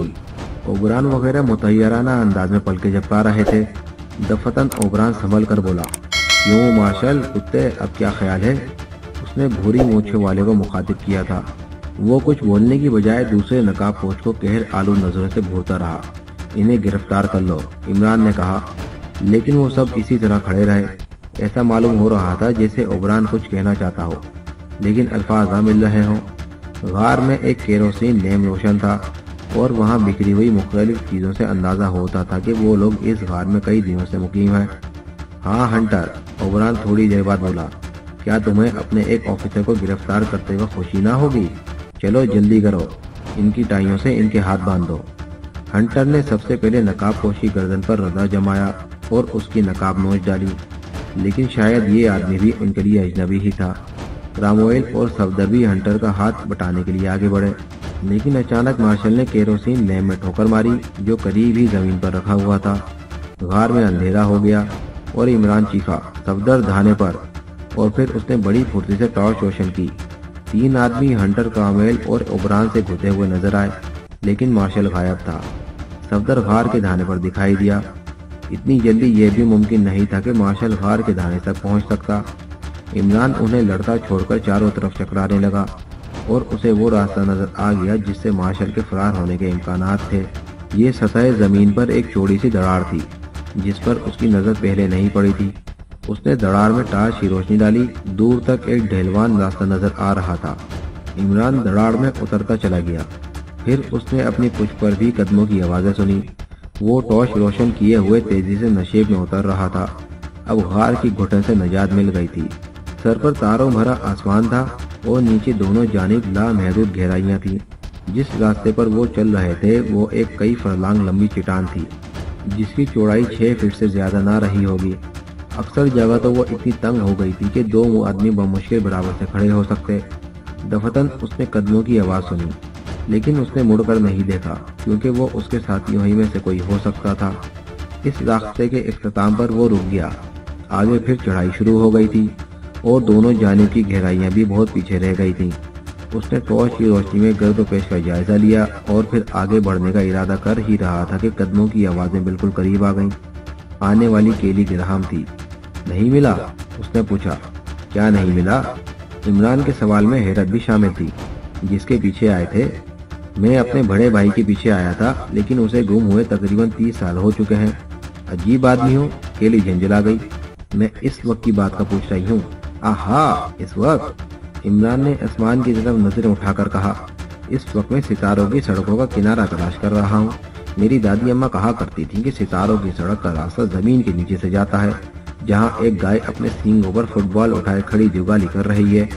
ओबरान वगैरह मुतैयराना अंदाज में पलके झपका रहे थे। दफतन ओबरान संभल कर बोला, क्यों मार्शल कुत्ते, अब क्या ख्याल है? उसने भूरी मूछों वाले को मुखातिब किया था। वो कुछ बोलने की बजाय दूसरे नकाबपोश को कहर आलू नजरों से घूरता रहा। इन्हें गिरफ्तार कर लो, इमरान ने कहा, लेकिन वो सब इसी तरह खड़े रहे। ऐसा मालूम हो रहा था जैसे ओबरान कुछ कहना चाहता हो, लेकिन अल्फाज ना मिल रहे हों। गार में एक केरोसिन लैम्प रोशन था और वहाँ बिखरी हुई मुख्तलिफ चीज़ों से अंदाज़ा होता था कि वो लोग इस गार में कई दिनों से मुकीम हैं। हाँ हंटर, ओबरान थोड़ी देर बाद बोला, क्या तुम्हें अपने एक ऑफिसर को गिरफ्तार करते हुए खुशी ना होगी? चलो जल्दी करो, इनकी टाइयों से इनके हाथ बांध दो। हंटर ने सबसे पहले नकाबपोश की गर्दन पर रदा जमाया और उसकी नकाब नोच डाली, लेकिन शायद ये आदमी भी उनके लिए अजनबी ही था। क्रामवेल और सफदर भी हंटर का हाथ बटाने के लिए आगे बढ़े, लेकिन अचानक मार्शल ने केरोसिन लैम्प में ठोकर मारी जो करीब ही जमीन पर रखा हुआ था। गार में अंधेरा हो गया और इमरान चीखा, सफदर धाने पर, और फिर उसने बड़ी फुर्ती से टॉर्च रोशन की। 3 आदमी हंटर, क्रामवेल और ओबरान से घुसे हुए नजर आए, लेकिन मार्शल गायब था। सफदर गार के धाने पर दिखाई दिया। इतनी जल्दी यह भी मुमकिन नहीं था कि मार्शल गार के धाने तक पहुंच सकता। इमरान उन्हें लड़ता छोड़कर चारों तरफ चकराने लगा और उसे वो रास्ता नजर आ गया जिससे मार्शल के फरार होने के इम्कानात थे। ये सतह जमीन पर एक चौड़ी सी दरार थी जिस पर उसकी नजर पहले नहीं पड़ी थी। उसने दरार में टार्च की रोशनी डाली। दूर तक एक ढलवान रास्ता नजर आ रहा था। इमरान दरार में उतरता चला गया। फिर उसने अपनी पुछ पर भी कदमों की आवाजें सुनी। वो टॉर्च रोशन किए हुए तेजी से नशेब में उतर रहा था। अब गार की घुटन से निजात मिल गई थी। सर पर तारों भरा आसमान था और नीचे दोनों जानिब लामहदूद गहराइयां थी। जिस रास्ते पर वो चल रहे थे वो एक कई फरलांग लंबी चट्टान थी, जिसकी चौड़ाई 6 फीट से ज्यादा ना रही होगी। अक्सर जगह तो वो इतनी तंग हो गई थी कि 2 आदमी बमुश्किल बराबर से खड़े हो सकते। दफतन उसने कदमों की आवाज सुनी, लेकिन उसने मुड़कर नहीं देखा, क्योंकि वो उसके साथियों ही में से कोई हो सकता था। इस रास्ते के इख्तिताम पर वो रुक गया। आगे फिर चढ़ाई शुरू हो गई थी और दोनों जानिब की गहराइयां भी बहुत पीछे रह गई थीं। उसने टॉर्च की रोशनी में गर्दोपेश का जायजा लिया और फिर आगे बढ़ने का इरादा कर ही रहा था कि कदमों की आवाजें बिल्कुल करीब आ गईं। आने वाली केली ग्राहम थी। नहीं मिला? उसने पूछा। क्या नहीं मिला? इमरान के सवाल में हैरत भी शामिल थी। जिसके पीछे आए थे? मैं अपने बड़े भाई के पीछे आया था, लेकिन उसे गुम हुए तकरीबन 30 साल हो चुके हैं। अजीब आदमी हो। केली झंझला गई। मैं इस वक्त की बात का पूछ रही हूँ। आहा, इस वक्त? इमरान ने आसमान की तरफ नजरें उठाकर कहा। इस वक्त मैं सितारों की सड़कों का किनारा तलाश कर रहा हूँ। मेरी दादी अम्मा कहा करती थी कि सितारों की सड़क का रास्ता जमीन के नीचे से जाता है, जहाँ एक गाय अपने सींगों पर फुटबॉल उठाए खड़ी जुगाली कर रही है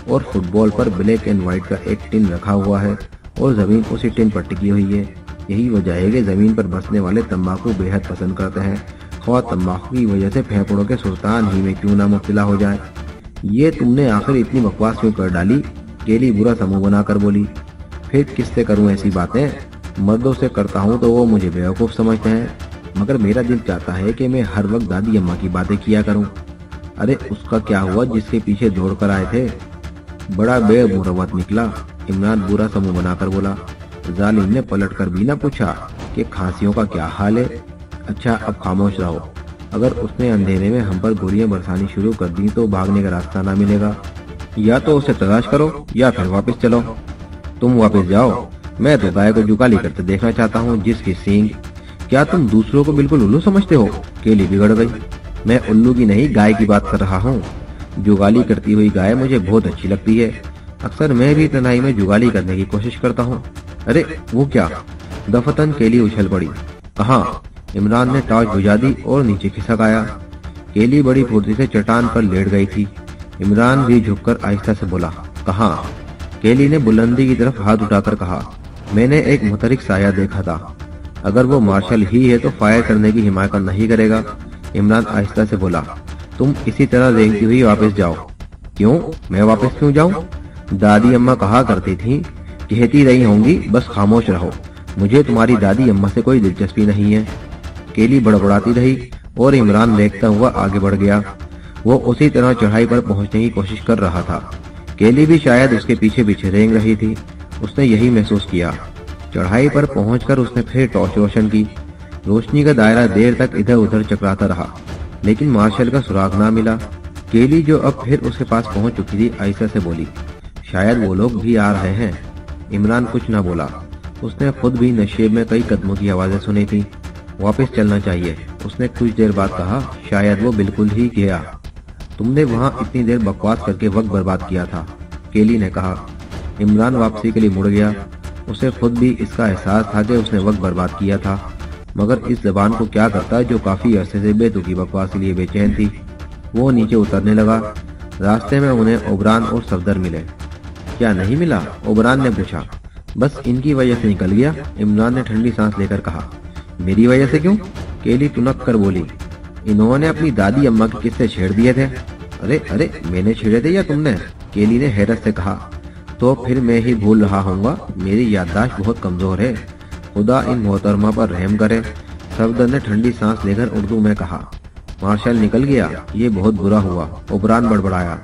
और फुटबॉल पर ब्लैक एंड व्हाइट का एक टिन रखा हुआ है और जमीन उसी टिन पर टिकी हुई है। यही वजह है कि जमीन पर बसने वाले तंबाकू बेहद पसंद करते हैं, ख्वाह तंबाकू की वजह से फेफड़ों के सुल्तान ही में क्यों ना मुब्तला हो जाए। ये तुमने आखिर इतनी बकवास क्यों कर डाली? केली बुरा समूह बनाकर बोली। फिर किससे करूं ऐसी बातें? मर्दों से करता हूं तो वो मुझे बेवकूफ समझते हैं, मगर मेरा दिल चाहता है कि मैं हर वक्त दादी अम्मा की बातें किया करूं। अरे उसका क्या हुआ जिसके पीछे दौड़ कर आए थे? बड़ा बेमुरवत निकला। इमरान बुरा समूह बनाकर बोला। जालिम ने पलट कर भी न पूछा कि खांसियों का क्या हाल है। अच्छा, अब खामोश रहो। अगर उसने अंधेरे में हम पर गोलियां बरसानी शुरू कर दी तो भागने का रास्ता ना मिलेगा। या तो उसे तलाश करो या फिर वापस चलो। तुम वापस जाओ। मैं तो गाय को जुगाली करते देखना चाहता हूँ, जिसकी सींग। क्या तुम दूसरों को बिल्कुल उल्लू समझते हो? केली बिगड़ गई। मैं उल्लू की नहीं, गाय की बात कर रहा हूँ। जुगाली करती हुई गाय मुझे बहुत अच्छी लगती है। अक्सर मैं भी तन्हाई में जुगाली करने की कोशिश करता हूँ। अरे वो क्या? दफतन केली उछल पड़ी। कहाँ? इमरान ने टॉर्च बुझा दी और नीचे खिसक आया। केली बड़ी फुर्ती से चट्टान पर लेट गई थी। इमरान भी झुककर आहिस्ता से बोला। कहाँ? केली ने बुलंदी की तरफ हाथ उठाकर कहा। मैंने एक मुतरिक साया देखा था। अगर वो मार्शल ही है तो फायर करने की हिमायत नहीं करेगा। इमरान आहिस्ता से बोला। तुम इसी तरह देखती हुई वापस जाओ। क्यों? मैं वापस क्यों जाऊं? दादी अम्मा कहा करती थी, कहती रही होंगी, बस खामोश रहो। मुझे तुम्हारी दादी अम्मा से कोई दिलचस्पी नहीं है। केली बड़बड़ाती रही और इमरान देखता हुआ आगे बढ़ गया। वो उसी तरह चढ़ाई पर पहुंचने की कोशिश कर रहा था। केली भी शायद उसके पीछे पीछे रेंग रही थी। उसने यही महसूस किया। चढ़ाई पर पहुंचकर उसने फिर टॉर्च रोशन की। रोशनी का दायरा देर तक इधर उधर चकराता रहा, लेकिन मार्शल का सुराग ना मिला। केली जो अब फिर उसके पास पहुंच चुकी थी, आहिस्ता से बोली। शायद वो लोग भी आ रहे हैं। इमरान कुछ न बोला। उसने खुद भी नशेब में कई कदमों की आवाजें सुनी थी। वापस चलना चाहिए, उसने कुछ देर बाद कहा। शायद वो बिल्कुल ही गया। तुमने वहाँ इतनी देर बकवास करके वक्त बर्बाद किया था, केली ने कहा। इमरान वापसी के लिए मुड़ गया। उसे खुद भी इसका एहसास था कि उसने वक्त बर्बाद किया था, मगर इस जबान को क्या करता जो काफी अरसे से बेतुकी बकवास के लिए बेचैन थी। वो नीचे उतरने लगा। रास्ते में उन्हें ओबरान और सफदर मिले। क्या नहीं मिला? ओबरान ने पूछा। बस इनकी वजह से निकल गया, इमरान ने ठंडी सांस लेकर कहा। मेरी वजह से क्यों? केली तुनक कर बोली। इन्होंने अपनी दादी अम्मा के किस्से छेड़ दिए थे। अरे अरे, मैंने छेड़े थे या तुमने? केली ने हैरत से कहा। तो फिर मैं ही भूल रहा हूँगा, मेरी याददाश्त बहुत कमजोर है। खुदा इन मोहतरमा पर रहम करे, सफदर ने ठंडी सांस लेकर उर्दू में कहा। मार्शल निकल गया, ये बहुत बुरा हुआ, ओबरान बड़बड़ाया।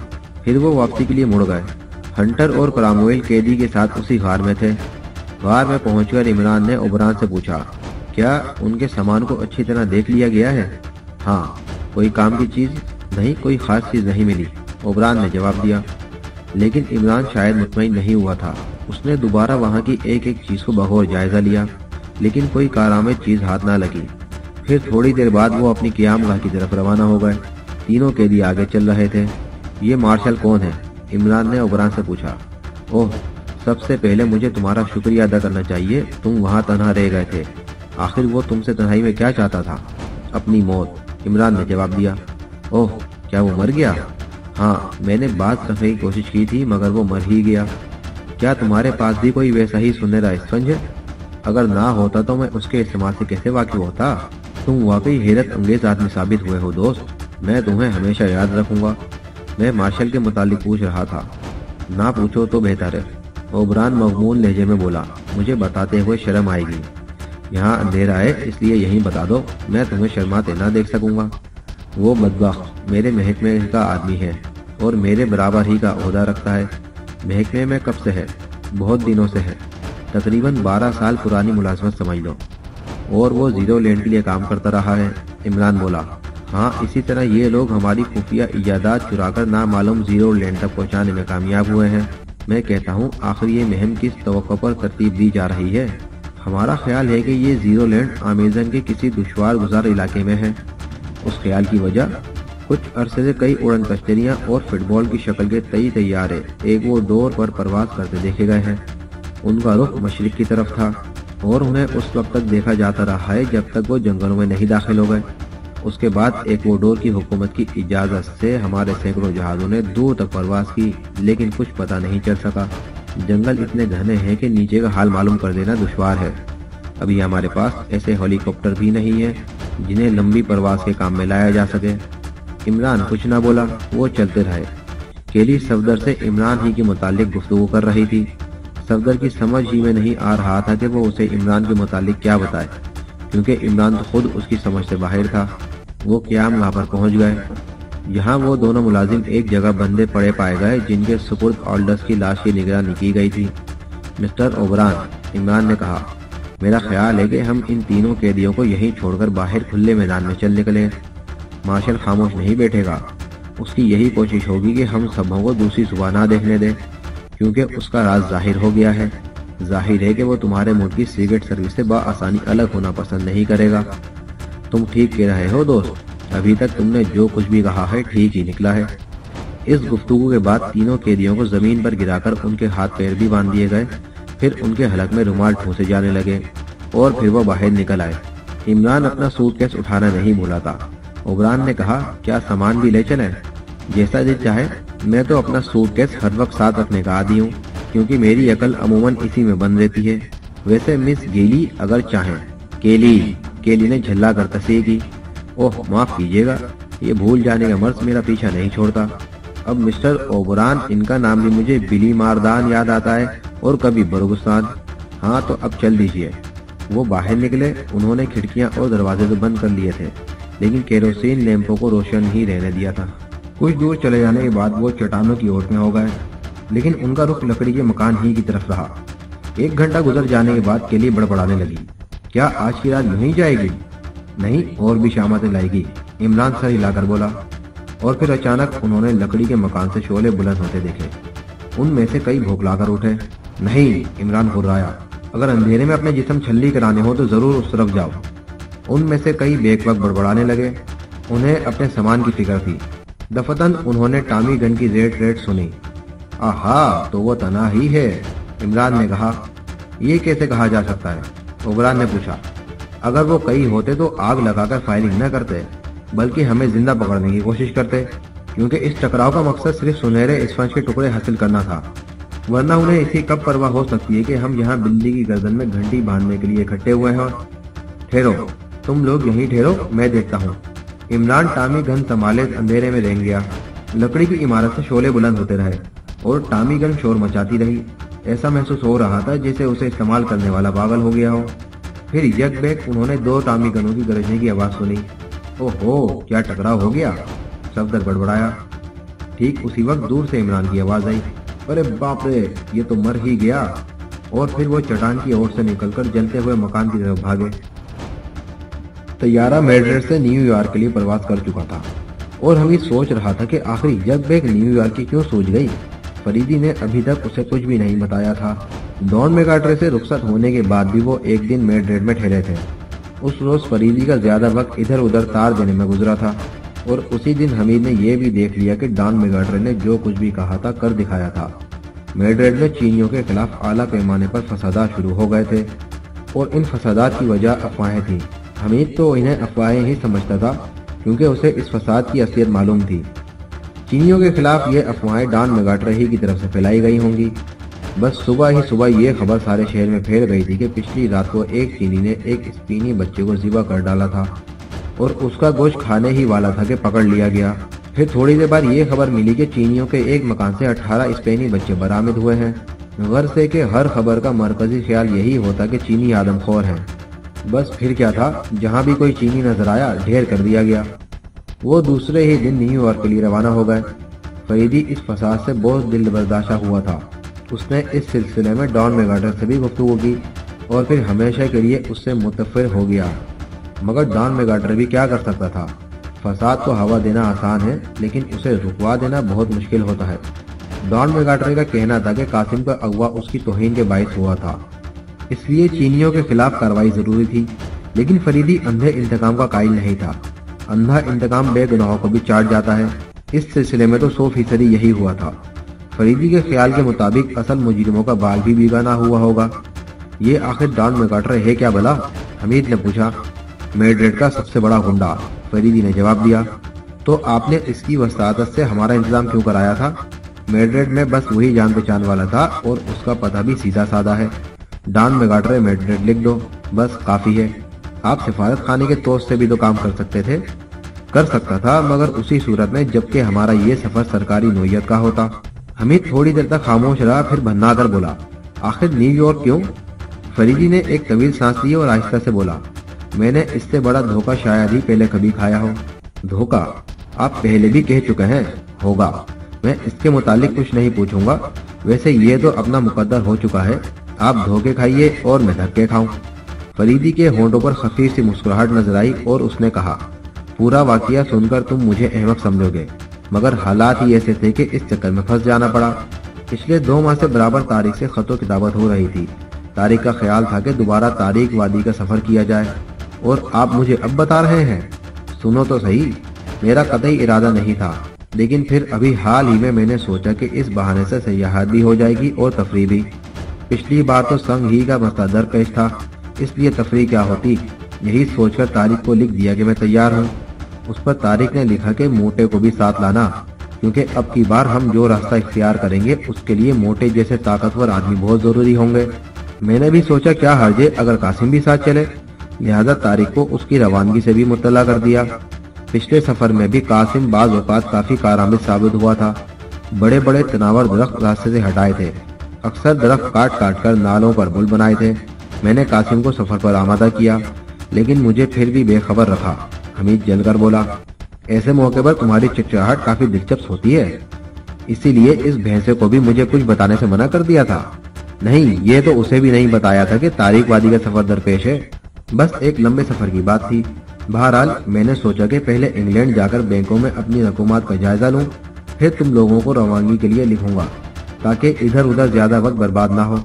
फिर वो वापसी के लिए मुड़ गए। हंटर और क्रामवेल कैदी के साथ उसी गार में थे। गार में पहुंचकर इमरान ने ओबरान से पूछा, क्या उनके सामान को अच्छी तरह देख लिया गया है? हाँ। कोई काम की चीज? नहीं, कोई खास चीज नहीं मिली, ओबरान ने जवाब दिया। लेकिन इमरान शायद मुतमईन नहीं हुआ था। उसने दोबारा वहाँ की एक एक चीज को बगौर जायजा लिया, लेकिन कोई कारआमद चीज हाथ ना लगी। फिर थोड़ी देर बाद वो अपनी क़यामगाह की तरफ रवाना हो गए। तीनों कैदी आगे चल रहे थे। ये मार्शल कौन है? इमरान ने ओबरान से पूछा। ओह, सबसे पहले मुझे तुम्हारा शुक्रिया अदा करना चाहिए, तुम वहाँ तन्हा रह गए थे। आखिर वो तुमसे तन्हाई में क्या चाहता था? अपनी मौत, इमरान ने जवाब दिया। ओह, क्या वो मर गया? हाँ, मैंने बात करने की कोशिश की थी मगर वो मर ही गया। क्या तुम्हारे पास भी कोई वैसा ही सुनहरा स्पंज है? अगर ना होता तो मैं उसके इस्तेमाल से कैसे वाकिफ होता? तुम वाकई हैरत अंगेज आदमी साबित हुए हो दोस्त। मैं तुम्हें हमेशा याद रखूंगा। मैं मार्शल के मुतालिक पूछ रहा था। ना पूछो तो बेहतर है, ओबरान मगमून लहजे में बोला। मुझे बताते हुए शर्म आएगी। यहाँ अंधेरा है इसलिए यहीं बता दो, मैं तुम्हें शर्माते ना देख सकूंगा। वो बदबख्त मेरे महकमे का आदमी है और मेरे बराबर ही का ओहदा रखता है। महकमे में कब से है? बहुत दिनों से है, तकरीबन 12 साल पुरानी मुलाजमत समझ लो। और वो जीरो लैंड के लिए काम करता रहा है, इमरान बोला। हाँ, इसी तरह ये लोग हमारी खुफिया इजादात चुराकर नामालूम जीरो लैंड तक पहुँचाने में कामयाब हुए हैं। मैं कहता हूँ आखिर ये मुहिम किस तवक्को पर तरतीब दी जा रही है? हमारा ख्याल है कि ये जीरो लैंड अमेज़न के किसी दुश्वार गुजार इलाके में है। उस ख्याल की वजह, कुछ अरसे से कई उड़न तश्तरियाँ और फुटबॉल की शक्ल के कई तैयारे एक वो डोर पर परवाज करते देखे गए हैं। उनका रुख मशरिक की तरफ था और उन्हें उस वक्त तक देखा जाता रहा है जब तक वो जंगलों में नहीं दाखिल हो गए। उसके बाद एक्वाडोर की हुकूमत की इजाज़त से हमारे सैकड़ों जहाज़ों ने दूर तक परवाज की, लेकिन कुछ पता नहीं चल सका। जंगल इतने घने हैं कि नीचे का हाल मालूम कर देना दुश्वार है। अभी हमारे पास ऐसे हेलीकॉप्टर भी नहीं है जिन्हें लंबी परवाज के काम में लाया जा सके। इमरान कुछ ना बोला, वो चलते रहे। केली सफदर से इमरान ही के मुतालिक गुफ्तगू कर रही थी। सफदर की समझ ही में नहीं आ रहा था कि वो उसे इमरान के मुतालिक क्या बताए, क्योंकि इमरान तो खुद उसकी समझ से बाहर था। वो क़याम गाह पर पहुंच गए। यहाँ वो दोनों मुलाजिम एक जगह बंधे पड़े पाए गए जिनके सुपुर्द ऑल्डस की लाश की निगरानी की गई थी। मिस्टर ओबरान, इमरान ने कहा, मेरा ख्याल है कि हम इन तीनों कैदियों को यहीं छोड़कर बाहर खुले मैदान में चल निकले। मार्शल खामोश नहीं बैठेगा। उसकी यही कोशिश होगी कि हम सबों को दूसरी सुबह ना देखने दे, क्योंकि उसका राज जाहिर हो गया है। जाहिर है कि वो तुम्हारे मुल्क की सिगरेट सर्विस से बआसानी अलग होना पसंद नहीं करेगा। तुम ठीक कह रहे हो दोस्त, अभी तक तुमने जो कुछ भी कहा है ठीक ही निकला है। इस गुफ्तगू के बाद तीनों कैदियों को जमीन पर गिराकर उनके हाथ पैर भी बांध दिए गए। फिर उनके हलक में रुमाल ठूंसे जाने लगे और फिर वो बाहर निकल आए। इमरान अपना सूटकेस उठाना नहीं भूला था। ओबरान ने कहा, क्या सामान भी ले चलें? जैसा जी चाहे, मैं तो अपना सूटकेस हर वक्त साथ रखने का आदी हूँ, क्योंकि मेरी अकल अमूमन इसी में बंद रहती है। वैसे मिस गेली अगर चाहें। केली ने झल्ला कर तस्वीर की। ओह माफ कीजिएगा, ये भूल जाने का मर्ज मेरा पीछा नहीं छोड़ता। अब मिस्टर ओबरान, इनका नाम भी मुझे बिली मारदान याद आता है और कभी बरगुस्तान। हाँ तो अब चल दीजिए। वो बाहर निकले। उन्होंने खिड़कियां और दरवाजे तो बंद कर लिए थे, लेकिन केरोसिन लैंपों को रोशन ही रहने दिया था। कुछ दूर चले जाने के बाद वो चट्टानों की ओर में हो गए, लेकिन उनका रुख लकड़ी के मकान ही की तरफ रहा। 1 घंटा गुजर जाने के बाद केली बड़बड़ाने लगी, क्या आज की रात यूं ही जाएगी? नहीं, और भी शामतें लाएगी, इमरान सर हिलाकर बोला। और फिर अचानक उन्होंने लकड़ी के मकान से शोले बुलंद होते देखे। उनमें से कई भौंकलाकर उठे। नहीं, इमरान घुर्राया, अगर अंधेरे में अपने जिस्म छल्ली कराने हो तो जरूर उस तरफ जाओ। उनमें से कई बेवकूफ बड़बड़ाने लगे। उन्हें अपने सामान की फिक्र थी। दफतन उन्होंने टॉमी गन की रेट सुनी। आहा, तो वो तना ही है, इमरान ने कहा। ये कैसे कहा जा सकता है? ओबरान ने पूछा। अगर वो कई होते तो आग लगाकर फायरिंग न करते, बल्कि हमें जिंदा पकड़ने की कोशिश करते, क्योंकि इस टकराव का मकसद सिर्फ सुनहरे स्पंज के टुकड़े हासिल करना था। वरना उन्हें इसी कब परवाह हो सकती है कि हम यहाँ बिल्ली की गर्दन में घंटी बांधने के लिए इकट्ठे हुए हैं। ठहरो, तुम लोग यहीं ठहरो, मैं देखता हूँ। इमरान टॉमी गन संभाले अंधेरे में रेंग गया। लकड़ी की इमारत से शोले बुलंद होते रहे और टॉमी गन शोर मचाती रही। ऐसा महसूस हो रहा था जैसे उसे इस्तेमाल करने वाला पागल हो गया हो। फिर यकबैक उन्होंने 2 टॉमी गनों की गरजने की आवाज सुनी। ओहो, क्या टकराव हो गया? सफदर बड़बड़ाया। ठीक उसी वक्त दूर से इमरान की आवाज आई, अरे बाप रे, ये तो मर ही गया। और फिर वो चट्टान की ओर से निकलकर जलते हुए मकान की तरफ भागे। तैयारा मैड्रिड से न्यूयॉर्क के लिए प्रवास कर चुका था और हम ये सोच रहा था कि आखिर यकबैक न्यूयॉर्क की क्यों सूझ गई। फरीदी ने अभी तक उसे कुछ भी नहीं बताया था। डॉन मेगाट्रे से रुखसत होने के बाद भी वो एक दिन मैड्रिड में ठहरे थे। उस रोज फरीदी का ज्यादा वक्त इधर उधर तार देने में गुजरा था और उसी दिन हमीद ने यह भी देख लिया कि डॉन मेगाट्रे ने जो कुछ भी कहा था कर दिखाया था। मैड्रिड में चीनियों के खिलाफ आला पैमाने पर फसादात शुरू हो गए थे। اور ان فسادات کی وجہ افواہیں تھیں۔ حمید تو انہیں افواہیں ہی سمجھتا تھا کیونکہ اسے اس فساد کی اصلیت معلوم تھی۔ چینیوں کے خلاف یہ افواہیں ڈان میگاٹرے ہی کی طرف سے پھیلائی گئی ہوں گی۔ بس صبح یہ خبر سارے شہر میں پھیل گئی تھی کہ پچھلی رات کو ایک چینی نے ایک اسپینی بچے کو ذبح کر ڈالا تھا اور اس کا گوشت کھانے ہی والا تھا کہ پکڑ لیا گیا۔ پھر تھوڑی دیر بعد یہ خبر ملی کہ چینیوں کے ایک مکان سے 18 اسپینی بچے برآمد ہوئے ہیں۔ غرض سے کہ ہر خبر کا مرکزی خیال یہی ہوتا کہ چینی آدم خور ہیں۔ بس پھر کیا تھا، جہاں بھی کوئی چینی نظر آیا ڈھیر کر دیا گیا۔ وہ دوسرے ہی دن نیو یارک کے لیے روانہ ہو گئے۔ فریدی اس فساد سے بہت دل برداشتہ ہوا تھا۔ اس نے اس سلسلے میں ڈان میگاٹر سے بھی گفتگو کی اور پھر ہمیشہ کے لیے اس سے متفق ہو گیا۔ مگر ڈان میگاٹر بھی کیا کر سکتا تھا؟ فساد کو ہوا دینا آسان ہے لیکن اسے رکوا دینا بہت مشکل ہوتا ہے۔ ڈان میگاٹر کا کہنا تھا کہ قاسم کا اغوا اس کی توہین کے باعث ہوا تھا، اس لیے چینیوں کے خلاف کارروائی ضروری تھی۔ لیکن فریدی اندھے انتقام کا قائل نہیں تھا۔ اندھا انتقام بے گناہوں کو بھی چاٹ جاتا ہے۔ اس سلسلے میں تو 100% یہی ہوا تھا۔ فریدی کے خیال کے مطابق اصل مجرموں کا بال بھی بیگانہ ہوا ہوگا۔ یہ آخر ڈان میگاٹر ہے کیا بلا؟ حمید نے پوچھا۔ میڈرڈ کا سب سے بڑا گنڈا، فریدی نے جواب دیا۔ تو آپ نے اس کی وساطت سے ہمارا انتظام کیوں کرایا تھا؟ میڈرڈ میں بس وہی جان پہچان والا تھا اور اس کا پتہ بھی سیدھا سادہ ہے۔ ڈان میگاٹر میڈرڈ لکھ دو، بس کافی ہے۔ آپ سفارت خانے کے دوست سے بھی تو کام کر سکتے تھے۔ کر سکتا تھا مگر اسی صورت میں جبکہ ہمارا یہ سفر سرکاری نوعیت کا ہوتا۔ حمید تھوڑی دیر تک خاموش رہا، پھر بھنا کر بولا، آخر نیو یارک کیوں؟ فریدی نے ایک طویل سانس لی اور آہستہ سے بولا، میں نے اس سے بڑا دھوکہ شاید ہی پہلے کبھی کھایا ہو۔ دھوکہ؟ آپ پہلے بھی کہہ چکے ہیں ہوگا۔ میں اس کے متعلق کچھ نہیں پوچھوں گا، ویسے یہ تو اپنا مقدر ہو چکا ہے، آپ دھوکے کھائیے اور میں دھکے کھاؤں۔ فریدی کے ہونٹوں پر خفیف سی مسکراہٹ نظر آئی اور اس نے کہا، پورا واقعہ سن کر تم مجھے احمق سمجھو گے مگر حالات ہی ایسے تھے کہ اس چکر میں پھنس جانا پڑا۔ پچھلے 2 ماہ سے برابر طارق سے خط و کتابت ہو رہی تھی۔ طارق کا خیال تھا کہ دوبارہ طارق وادی کا سفر کیا جائے، اور آپ مجھے اب بتا رہے ہیں؟ سنو تو صحیح، میرا قطعی ارادہ نہیں تھا، لیکن پھر ابھی حال ہی میں نے سوچا کہ اس بہانے سے سیاحت بھی ہو جائے گی اور تفریح بھی۔ پچھلی بار تو سنگ ہی کا مسئلہ درپیش تھا، اس لیے تفریح کیا ہوتی، یہی سوچ کر طارق کو لکھ دیا کہ میں تیار ہوں۔ اس پر طارق نے لکھا کہ موٹے کو بھی ساتھ لانا، کیونکہ اب کی بار ہم جو راستہ اختیار کریں گے اس کے لیے موٹے جیسے طاقتور آدمی بہت ضروری ہوں گے۔ میں نے بھی سوچا کیا حرج ہے اگر قاسم بھی ساتھ چلے، لہذا طارق کو اس کی روانگی سے بھی مطلع کر دیا۔ پچھلے سفر میں بھی قاسم بعض اوقات کافی کارآمد ثابت ہوا تھا۔ بڑے بڑے تناور درخت راستے سے ہٹائے تھے، اکثر درخت کاٹ کاٹ کر نالوں پر پل بنائے تھے۔ میں نے قاسم کو سفر پر آمادہ کیا لیکن مجھے پھر بھی بے خبر رکھا۔ حمید جل کر بولا، ایسے موقع پر تمہاری چچاہٹ کافی دلچسپ ہوتی ہے، اسی لیے اس بھینسے کو بھی مجھے کچھ بتانے سے منع کر دیا تھا۔ نہیں، یہ تو اسے بھی نہیں بتایا تھا کہ طارق وادی کا سفر درپیش ہے، بس ایک لمبے سفر کی بات تھی۔ بہرحال میں نے سوچا کہ پہلے انگلینڈ جا کر بینکوں میں اپنی رقومات کا جائزہ لوں، پھر تم لوگوں کو روانگی کے لیے لکھوں گا تاکہ ادھر ادھر زیادہ وقت برباد نہ ہو۔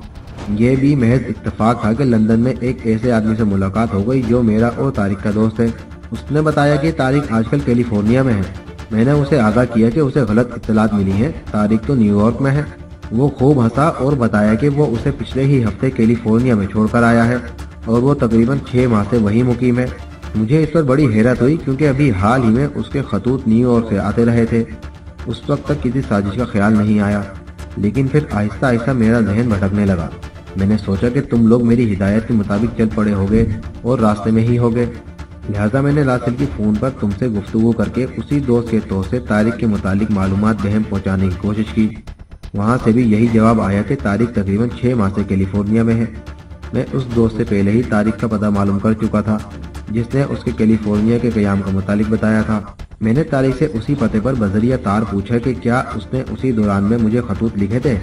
یہ بھی محض اتفاق تھا کہ لندن میں ایک ایسے آدمی سے ملاقات ہو گئی جو میرا اور طارق کا دوست ہے۔ اس نے بتایا کہ طارق آج کل کیلیفورنیا میں ہے۔ میں نے اسے آگاہ کیا کہ اسے غلط اطلاعات ملی ہیں، طارق تو نیو یارک میں ہے۔ وہ خوب ہنسا اور بتایا کہ وہ اسے پچھلے ہی ہفتے کیلیفورنیا میں چھوڑ کر آیا ہے اور وہ تقریباً 6 ماہ سے وہی مقیم ہے۔ مجھے اس پر بڑی حیرت ہوئی کیونکہ ابھی حال ہی میں اس کے خطوط نیو یارک سے آتے رہے تھے۔ اس وقت تک کسی سازش کا خیال نہیں آیا، لیکن پھر آہستہ آہستہ میرا ذہن بھٹکنے لگا۔ میں نے سوچا کہ تم لوگ میری ہدایت کے مطابق چل پڑے ہوگے اور راستے میں ہی ہوگے، لہٰذا میں نے راسل کی فون پر تم سے گفتگو کر کے اسی دوست کے توسط سے طارق کے متعلق معلومات بہم پہنچانے کی کوشش کی۔ وہاں سے بھی یہی جواب آیا کہ طارق تقریباً 6 ماہ سے کیلیفورنیا میں ہے۔ میں اس دوست سے پہلے ہی طارق کا پتہ معلوم کر چکا تھا جس نے اس کے کیلیفورنیا کے قیام کا متعلق بتایا تھا۔ میں نے طارق سے اسی پتے پر بذریعہ تار پوچھا کہ کیا اس نے اسی دوران میں مجھے خطوط لکھے تھے۔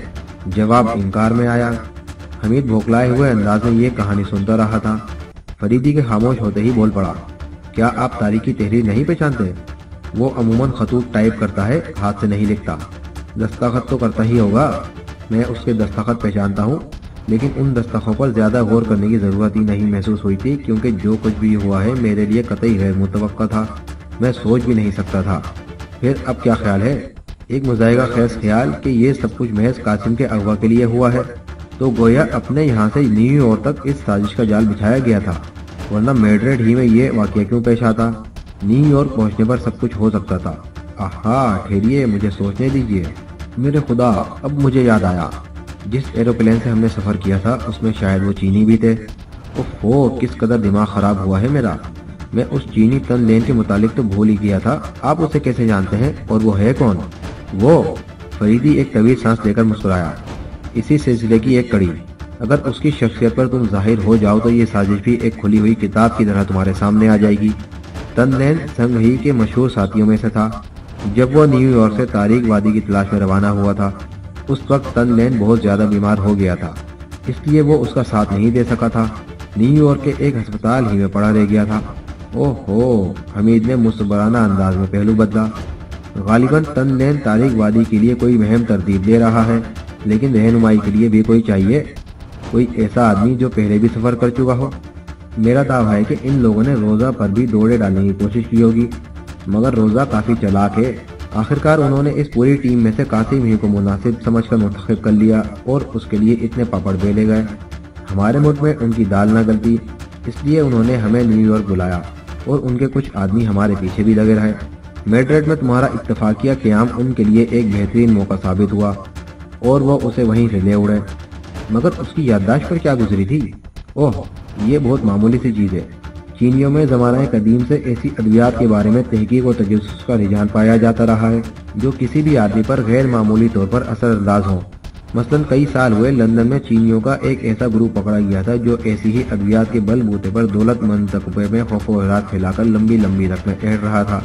جواب انکار میں آیا۔ حمید بھوکلائے ہوئے انداز میں یہ کہانی سنتا رہا تھا۔ فریدی کے خاموش ہوتے ہی بول پڑا، کیا آپ طارق کی تحریر نہیں پہچانتے؟ وہ عموماً خطوط ٹائپ کرتا ہے، ہاتھ سے نہیں لکھتا۔ دستخط تو کرتا ہی ہوگا، میں اس کے دستخط پہچانتا ہوں، لیکن ان دستخطوں پر زیادہ غور کرنے کی ضرورت ہی نہیں محسوس ہوئی تھی کیونکہ جو کچھ بھی ہوا ہے میرے لیے قطعی غیر متوقع تھا، میں سوچ بھی نہیں سکتا تھا۔ پھر اب کیا خیال ہے؟ ایک مضحکہ خیز خیال کہ یہ سب کچھ محض قاسم کے اغوا کے لیے ہوا ہے۔ तो गोया अपने यहाँ से न्यू यॉर्क तक इस साजिश का जाल बिछाया गया था, वरना मैड्रिड ही में ये वाकया क्यों पेश आता? न्यू यॉर्क पहुँचने पर सब कुछ हो सकता था। आहा, ठहरिए, मुझे सोचने दीजिए। मेरे खुदा, अब मुझे याद आया, जिस एरोप्लेन से हमने सफ़र किया था उसमें शायद वो चीनी भी थे। ओहो, किस कदर दिमाग खराब हुआ है मेरा। मैं उस चीनी तन लेन के मुतालिक तो भूल ही गया था। आप उसे कैसे जानते हैं और वो है कौन? वो फरीदी एक तवील सांस लेकर मुस्कुराया। इसी सिलसिले की एक कड़ी। अगर उसकी शख्सियत पर तुम जाहिर हो जाओ तो ये साजिश भी एक खुली हुई किताब की तरह तुम्हारे सामने आ जाएगी। तनलैन संघही के मशहूर साथियों में से था। जब वो न्यूयॉर्क से तारीक वादी की तलाश में रवाना हुआ था, उस वक्त तनलैन बहुत ज्यादा बीमार हो गया था, इसलिए वो उसका साथ नहीं दे सका था। न्यूयॉर्क के एक अस्पताल ही में पड़ा रह गया था। ओहो, हमीद ने मुस्कुराना अंदाज में पहलू बदला। गालिबन तनलैन तारीक वादी के लिए कोई महम तरतीब दे रहा है, लेकिन रहनुमाई के लिए भी कोई चाहिए, कोई ऐसा आदमी जो पहले भी सफर कर चुका हो। मेरा दावा है कि इन लोगों ने रोजा पर भी दौड़े डालने की कोशिश की होगी, मगर रोजा काफी चालाक है। आखिरकार उन्होंने इस पूरी टीम में से कासिम ही को मुनासिब समझकर मुंतखब कर लिया और उसके लिए इतने पापड़ बेले गए। हमारे मुल्क में उनकी दाल न गलती, इसलिए उन्होंने हमें न्यूयॉर्क बुलाया और उनके कुछ आदमी हमारे पीछे भी लगे रहे। मैड्रिड में तुम्हारा इत्तफाकिया क़याम उनके लिए एक बेहतरीन मौका साबित हुआ और वो उसे वहीं से ले उड़े। मगर उसकी याददाश्त पर क्या गुजरी थी? ओह, ये बहुत मामूली सी चीज़ है। चीनियों में ज़माना कदीम से ऐसी अद्वियात के बारे में तहकीक और तजस्सुस का रुझान पाया जाता रहा है जो किसी भी आदमी पर गैर मामूली तौर पर असरअंदाज हो। मसलन कई साल हुए लंदन में चीनियों का एक ऐसा ग्रुप पकड़ा गया था जो ऐसी ही अद्वियात के बलबूते पर दौलतमंद तकबे में खौफ व हरास फैलाकर लंबी लंबी रकमें ऐड रहा था।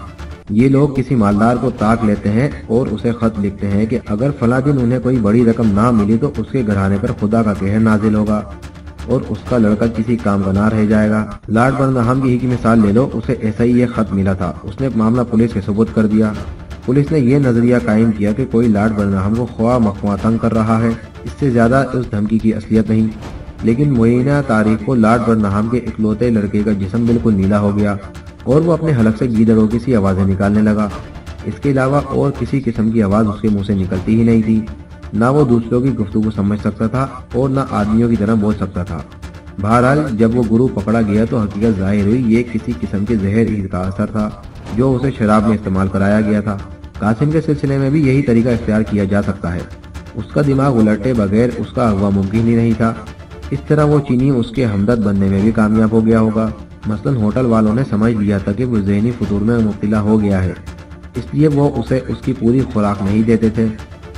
ये लोग किसी मालदार को ताक लेते हैं और उसे खत लिखते हैं कि अगर फला दिन उन्हें कोई बड़ी रकम ना मिली तो उसके घराने पर खुदा का कहर नाजिल होगा और उसका लड़का किसी काम का ना रह जाएगा। लॉर्ड बर्नहाम की ही की मिसाल ले लो, उसे ऐसा ही ये खत मिला था। उसने मामला पुलिस के सुपुर्द कर दिया। पुलिस ने यह नजरिया कायम किया कि कोई लॉर्ड बर्नहाम को ख्वाह मख्वा तंग कर रहा है, इससे ज्यादा उस धमकी की असलियत नहीं। लेकिन मुईना तारीख को लॉर्ड बर्नहाम के इकलौते लड़के का जिस्म बिल्कुल नीला हो गया और वो अपने हलक से गीदड़ों की सी आवाजें निकालने लगा। इसके अलावा और किसी किस्म की आवाज उसके मुंह से निकलती ही नहीं थी। ना वो दूसरों की गुफ्तगू समझ सकता था और ना आदमियों की तरह बोल सकता था। बहरहाल जब वो गुरु पकड़ा गया तो हकीकत जाहिर हुई, ये किसी किस्म के जहर ईद का असर था जो उसे शराब में इस्तेमाल कराया गया था। कासिम के सिलसिले में भी यही तरीका इख्तियार किया जा सकता है। उसका दिमाग उलटे बगैर उसका अगवा मुमकिन ही नहीं था। इस तरह वो चीनी उसके हमदर्द बनने में भी कामयाब हो गया होगा। मसलन होटल वालों ने समझ लिया था कि वो ज़हनी फतूर में मुब्तला हो गया है, इसलिए वो उसे उसकी पूरी खुराक नहीं देते थे।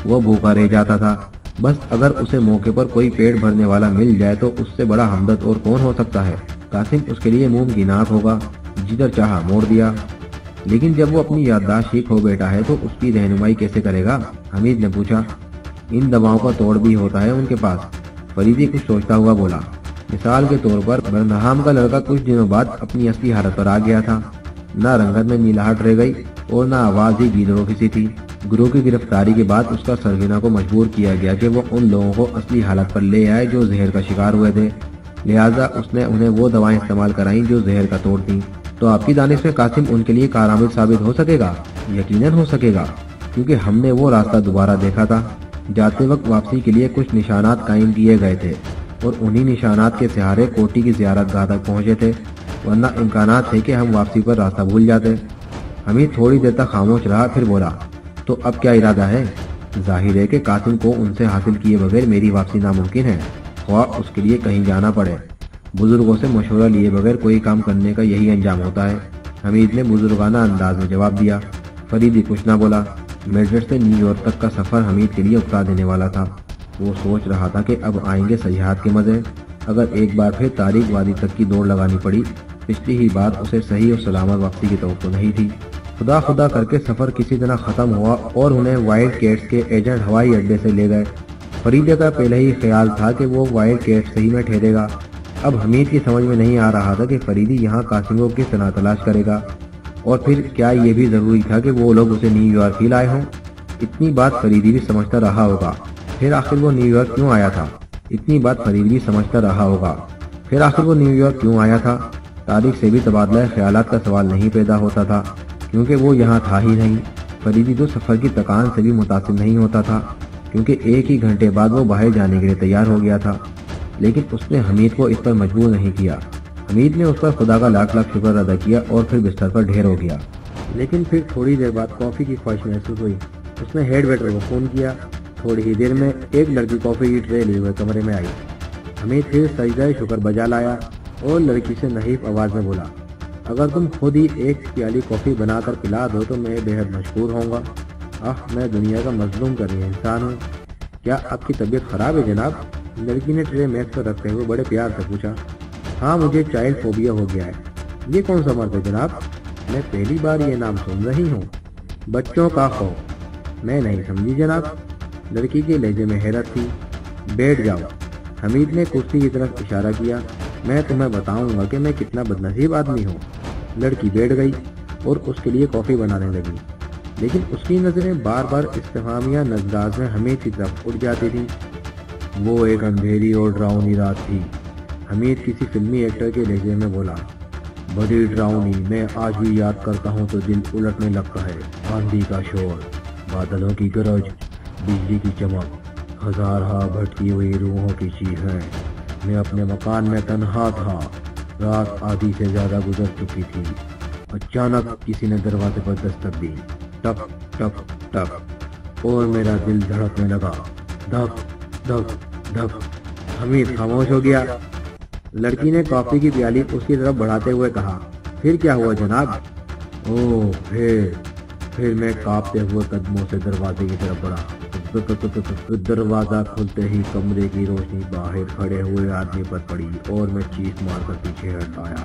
वो भूखा रह जाता था। बस अगर उसे मौके पर कोई पेट भरने वाला मिल जाए तो उससे बड़ा हमदर्द और कौन हो सकता है। कासिम उसके लिए मुमकिनात होगा, जिधर चाहा मोड़ दिया। लेकिन जब वो अपनी याददाश्त ठीक हो बैठा है तो उसकी रहनुमाई कैसे करेगा? हमीद ने पूछा। इन दवाओं का तोड़ भी होता है उनके पास। फरीदी कुछ सोचता हुआ बोला। मिसाल के तौर पर बर्नहाम का लड़का कुछ दिनों बाद अपनी असली हालत पर आ गया था। न रंगत में नीलाहट रह गई और न आवाज ही गीदड़ों की सी थी। गुरु की गिरफ्तारी के बाद उसका सरगना को मजबूर किया गया कि वो उन लोगों को असली हालत पर ले आए जो जहर का शिकार हुए थे। लिहाजा उसने उन्हें वो दवाएं इस्तेमाल कराई जो जहर का तोड़ थी। तो आपकी दानिश में कासिम उनके लिए कारआमद साबित हो सकेगा? यकीनन हो सकेगा, क्योंकि हमने वो रास्ता दोबारा देखा था। जाते वक्त वापसी के लिए कुछ निशानात कायम किए गए थे और उन्हीं निशानात के सहारे कोटी की ज़ियारत गाह तक पहुंचे थे, वरना इम्कानात थे कि हम वापसी पर रास्ता भूल जाते। हमीद थोड़ी देर तक खामोश रहा, फिर बोला, तो अब क्या इरादा है? जाहिर है कि कासिम को उनसे हासिल किए बगैर मेरी वापसी नामुमकिन है, ख्वाह उसके लिए कहीं जाना पड़े। बुजुर्गों से मशवरा लिए बगैर कोई काम करने का यही अंजाम होता है। हमीद ने बुजुर्गाना अंदाज में जवाब दिया। फरीदी कुछ ना बोला। मैड्रिड से न्यूयॉर्क तक का सफ़र हमीद के लिए उकता देने वाला था। वो सोच रहा था कि अब आएंगे सयाहत के मज़े। अगर एक बार फिर तारीक वादी तक की दौड़ लगानी पड़ी, पिछली ही बार उसे सही और सलामत वापसी की तवक्को नहीं थी। खुदा खुदा करके सफ़र किसी तरह ख़त्म हुआ और उन्हें वाइल्ड कैट्स के एजेंट हवाई अड्डे से ले गए। फरीदे का पहले ही ख्याल था कि वो वाइल्ड कैट्स सही में ठहरेगा। अब हमीद की समझ में नहीं आ रहा था कि फरीदी यहाँ कासिम को किस तरह तलाश करेगा, और फिर क्या ये भी ज़रूरी था कि वो लोग उसे न्यूयॉर्क ही लाए हों? इतनी बात फरीदी भी समझता रहा होगा। फिर आखिर वो न्यूयॉर्क क्यों आया था? इतनी बात फरीदी भी समझता रहा होगा। फिर आखिर वो न्यूयॉर्क क्यों आया था? तारीख से भी तबादला ख्यालात का सवाल नहीं पैदा होता था, क्योंकि वो यहाँ था ही नहीं। फरीदी तो सफ़र की तकान से भी मुतासिर नहीं होता था, क्योंकि एक ही घंटे बाद वो बाहर जाने के लिए तैयार हो गया था। लेकिन उसने हमीद को इस पर मजबूर नहीं किया। हमीद ने उस पर खुदा का लाख लाख शुक्र अदा किया और फिर बिस्तर पर ढेर हो गया। लेकिन फिर थोड़ी देर बाद कॉफ़ी की ख्वाहिश महसूस हुई। उसने हेड वेटर को फ़ोन किया। थोड़ी ही देर में एक लड़की कॉफ़ी की ट्रे लिए हुए कमरे में आई। हमीद फिर सजदा शुक्र बजा लाया और लड़की से नहीफ आवाज़ में बोला, अगर तुम खुद ही एक प्याली कॉफ़ी बनाकर पिला दो तो मैं बेहद मशहूर होऊंगा। मैं दुनिया का मजलूम करी इंसान हूँ। क्या आपकी तबीयत ख़राब है जनाब? लड़की ने ट्रे मेज पर रखते हुए बड़े प्यार से पूछा। हाँ, मुझे चाइल्ड फोबिया हो गया है। ये कौन सा मर्द है जनाब? मैं पहली बार ये नाम सुन रही हूँ। बच्चों का खौफ। मैं नहीं समझी जनाब। लड़की के लहजे में हैरत थी। बैठ जाओ। हमीद ने कुर्सी की तरफ इशारा किया। मैं तुम्हें बताऊंगा कि मैं कितना बदनसीब आदमी हूँ। लड़की बैठ गई और उसके लिए कॉफ़ी बनाने लगी, लेकिन उसकी नज़रें बार बार इस्तेफामिया नजराज में हमीद की तरफ उड़ जाती थीं। वो एक अंधेरी और डरावनी रात थी। हमीद किसी फिल्मी एक्टर के लहजे में बोला, बड़ी डरावनी। मैं आज भी याद करता हूँ तो दिल उलटने लगता है। आंधी का शोर, बादलों की गरज, बिजली की चमक, हजारहा भटकी हुई रूहों की चीखें। मैं अपने मकान में तन्हा था। रात आधी से ज्यादा गुजर चुकी थी। अचानक किसी ने दरवाजे पर दस्तक दी। टक टक टक, और मेरा दिल धड़कने लगा। धक धक धक। हमीद खामोश हो गया। लड़की ने कॉफी की प्याली उसकी तरफ बढ़ाते हुए कहा, फिर क्या हुआ जनाब? ओह, फिर मैं कांपते हुए कदमों से दरवाजे की तरफ बढ़ा। दरवाजा खुलते ही कमरे की रोशनी बाहर खड़े हुए आदमी पर पड़ी और मैं चीख मारकर पीछे हट आया।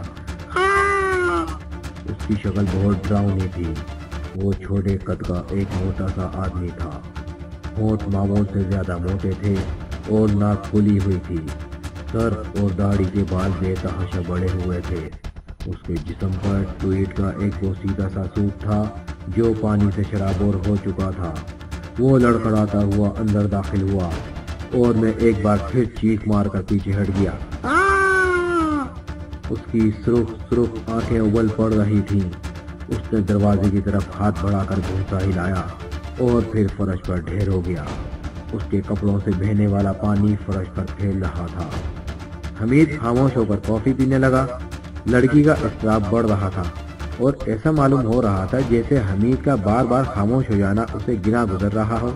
उसकी शक्ल बहुत डरावनी थी। वो छोटे कद का एक मोटा सा आदमी था। होंठ मामूल से ज्यादा मोटे थे और नाक खुली हुई थी। सर और दाढ़ी के बाल बेतहाशा बड़े हुए थे। उसके जिस्म पर ट्वीड का एक सीधा सा सूट था जो पानी से शराबोर हो चुका था। वो लड़खड़ाता हुआ अंदर दाखिल हुआ और मैं एक बार फिर चीख मारकर पीछे हट गया। उसकी सुर्ख आंखें उबल पड़ रही थीं। उसने दरवाजे की तरफ हाथ बढ़ाकर घूंसा हिलाया और फिर फर्श पर ढेर हो गया। उसके कपड़ों से बहने वाला पानी फर्श पर फैल रहा था। हमीद खामोश होकर कॉफी पीने लगा। लड़की का एहतराम बढ़ रहा था और ऐसा मालूम हो रहा था जैसे हमीद का बार बार खामोश हो जाना उसे गिना गुजर रहा हो।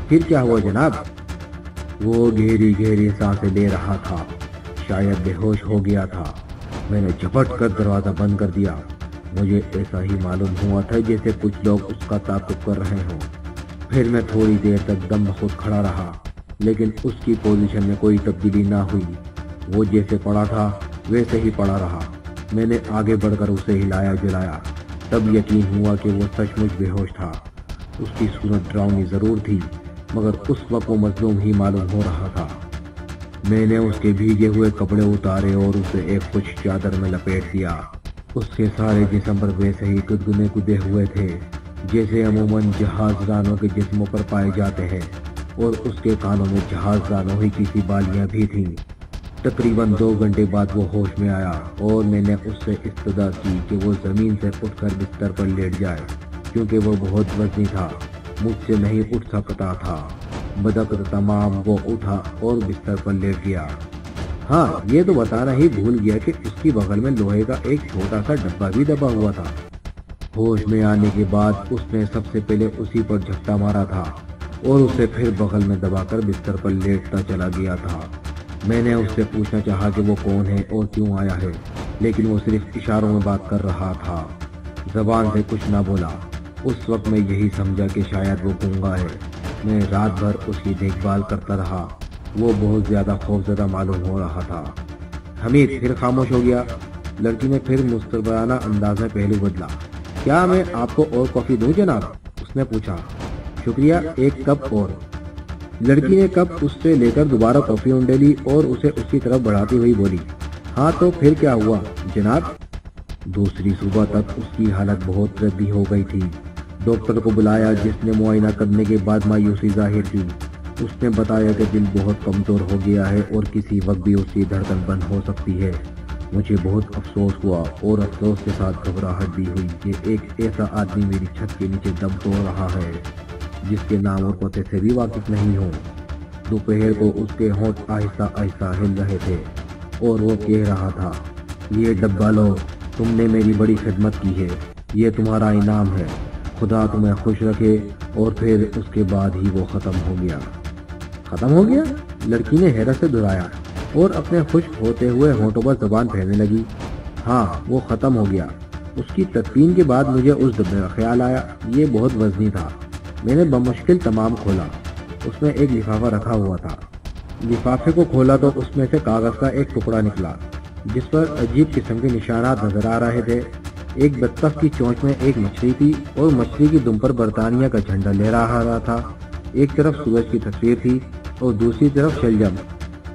फिर क्या हुआ जनाब? वो गहरी गहरी सांसें ले रहा था। शायद बेहोश हो गया था। मैंने झपट कर दरवाजा बंद कर दिया। मुझे ऐसा ही मालूम हुआ था जैसे कुछ लोग उसका ताक़ुब कर रहे हों। फिर मैं थोड़ी देर तक दम बखुद खड़ा रहा, लेकिन उसकी पोजीशन में कोई तब्दीली ना हुई। वो जैसे पड़ा था वैसे ही पड़ा रहा। मैंने आगे बढ़कर उसे हिलाया जुलाया, तब यकीन हुआ कि वो सचमुच बेहोश था। उसकी सूरत डरावनी जरूर थी, मगर उस वक्त वो मजलूम ही मालूम हो रहा था। मैंने उसके भीगे हुए कपड़े उतारे और उसे एक कुछ चादर में लपेट दिया। उसके सारे जिस्म पर वैसे ही गुदगुने कुदे हुए थे जैसे अमूमन जहाज़रानों के जिस्मों पर पाए जाते हैं, और उसके कानों में जहाज़रानों ही की सी बालियां भी थीं। तकरीबन 2 घंटे बाद वो होश में आया और मैंने उससे इस्तदा की कि वो ज़मीन से उठकर बिस्तर पर लेट जाए, क्योंकि वो बहुत वज़नी था। मुझसे नहीं उठ सकता था। बदक़्क़त तमाम वो उठा और बिस्तर पर लेट गया। हाँ, ये तो बताना ही भूल गया कि उसकी बगल में लोहे का एक छोटा सा डब्बा भी दबा हुआ था। होश में आने के बाद उसने सबसे पहले उसी पर झपटा मारा था और उसे फिर बगल में दबाकर बिस्तर पर लेटता चला गया था। मैंने उससे पूछना चाहा कि वो कौन है और क्यों आया है, लेकिन वो सिर्फ इशारों में बात कर रहा था, जबान से कुछ ना बोला। उस वक्त मैं यही समझा कि शायद वो गूंगा है। मैं रात भर उसकी देखभाल करता रहा। वो बहुत ज्यादा खौफजदा मालूम हो रहा था। हमीद फिर खामोश हो गया। लड़की ने फिर मुस्कुराना अंदाज में पहलू बदला। क्या मैं आपको और कॉफी दूं जनाब? उसने पूछा। शुक्रिया, एक कप और। लड़की ने कप उससे लेकर दोबारा कॉफी उंडेली और उसे उसकी तरफ बढ़ाती हुई बोली, हाँ तो फिर क्या हुआ जनाब? दूसरी सुबह तक उसकी हालत बहुत रद्दी हो गई थी। डॉक्टर को बुलाया, जिसने मुआयना करने के बाद मायूसी जाहिर की। उसने बताया कि दिल बहुत कमजोर हो गया है और किसी वक्त भी उसकी धड़कन बंद हो सकती है। मुझे बहुत अफसोस हुआ और अफसोस के साथ घबराहट भी हुई कि एक ऐसा आदमी मेरी छत के नीचे दम तोड़ रहा है। जिस के नाम और पते से भी वाकिफ नहीं हूँ। दोपहर को उसके होंठ आहिस्ता आहिस्ता हिल रहे थे और वो कह रहा था, ये डब्बा लो, तुमने मेरी बड़ी खिदमत की है, ये तुम्हारा इनाम है, खुदा तुम्हें खुश रखे। और फिर उसके बाद ही वो ख़त्म हो गया। ख़त्म हो गया? लड़की ने हैरत से दोहराया और अपने खुश्क होते हुए होंठों पर ज़बान फेरने लगी। हाँ, वो ख़त्म हो गया। उसकी तदफीन के बाद मुझे उस डब्बे का ख्याल आया। ये बहुत वज़नी था। मैंने बमुश्किल तमाम खोला। उसमें एक लिफाफा रखा हुआ था। लिफाफे को खोला तो उसमें से कागज़ का एक टुकड़ा निकला जिस पर अजीब किस्म के निशानात नजर आ रहे थे। एक बत्तख की चोंच में एक मछली थी और मछली की दुम पर बरतानिया का झंडा लहरा रहा था। एक तरफ सूरज की तस्वीर थी और दूसरी तरफ शलजम।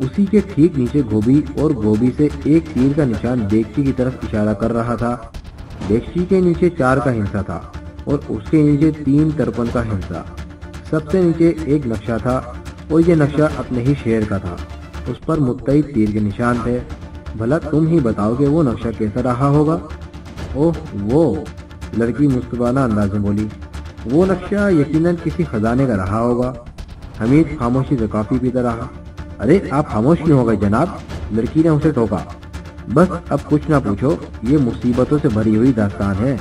उसी के ठीक नीचे गोभी और गोभी से एक तीर का निशान देगची की तरफ इशारा कर रहा था। देगची के नीचे 4 का हिंसा था और उसके नीचे 3 तरपन का हिंसा। सबसे नीचे एक नक्शा था और ये नक्शा अपने ही शहर का था। उस पर मुत्तहिद तीर के निशान थे। भला तुम ही बताओ कि वो नक्शा कैसा रहा होगा? ओह वो, लड़की मुस्कुराना अंदाज में बोली, वो नक्शा यकीनन किसी खजाने का रहा होगा। हमीद खामोशी से कॉफी पीता रहा। अरे आप खामोश क्यों हो गए जनाब? लड़की ने उसे टोका। बस अब कुछ ना पूछो, ये मुसीबतों से भरी हुई दास्तान है।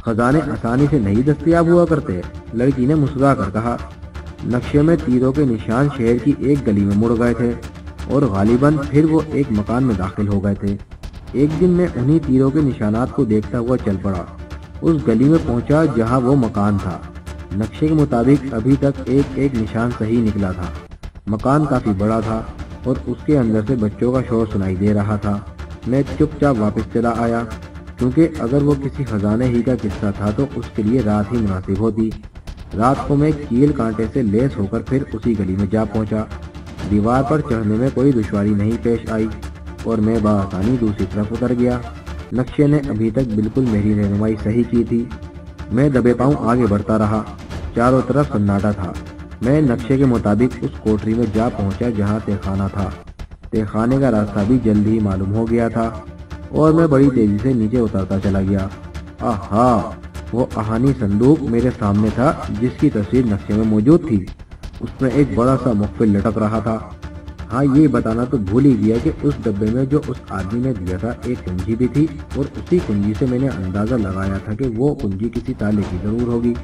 खजाने आसानी से नहीं दस्तयाब हुआ करते, लड़की ने मुस्कुरा कर कहा। नक्शे में तीरों के निशान शहर की एक गली में मुड़ गए थे और गालिबन फिर वो एक मकान में दाखिल हो गए थे। एक दिन मैं उन्हीं तीरों के निशानात को देखता हुआ चल पड़ा। उस गली में पहुंचा जहां वो मकान था। नक्शे के मुताबिक अभी तक एक एक निशान सही निकला था। मकान काफी बड़ा था और उसके अंदर से बच्चों का शोर सुनाई दे रहा था। मैं चुपचाप वापस चला आया क्योंकि अगर वो किसी खजाने ही का किस्सा था तो उसके लिए रात ही मुनासिब होती। रात को मैं कील कांटे से लेस होकर फिर उसी गली में जा पहुंचा। दीवार पर चढ़ने में कोई दुश्वारी नहीं पेश आई और मैं बआसानी दूसरी तरफ उतर गया। नक्शे ने अभी तक बिल्कुल मेरी रहनुमाई सही की थी। मैं दबे पांव आगे बढ़ता रहा। चारों तरफ सन्नाटा था। मैं नक्शे के मुताबिक उस कोठरी में जा पहुंचा जहां तहखाना था। तहखाने का रास्ता भी जल्दी ही मालूम हो गया था और मैं बड़ी तेजी से नीचे उतरता चला गया। आहा, वो आहानी संदूक मेरे सामने था जिसकी तस्वीर नक्शे में मौजूद थी। उसमें एक बड़ा सा मुखबिर लटक रहा था। हाँ, ये बताना तो भूल ही गया कि उस डब्बे में जो उस आदमी ने दिया था एक कुंजी भी थी और उसी कुंजी से मैंने अंदाजा लगाया था कि वो कुंजी किसी ताले की जरूर होगी।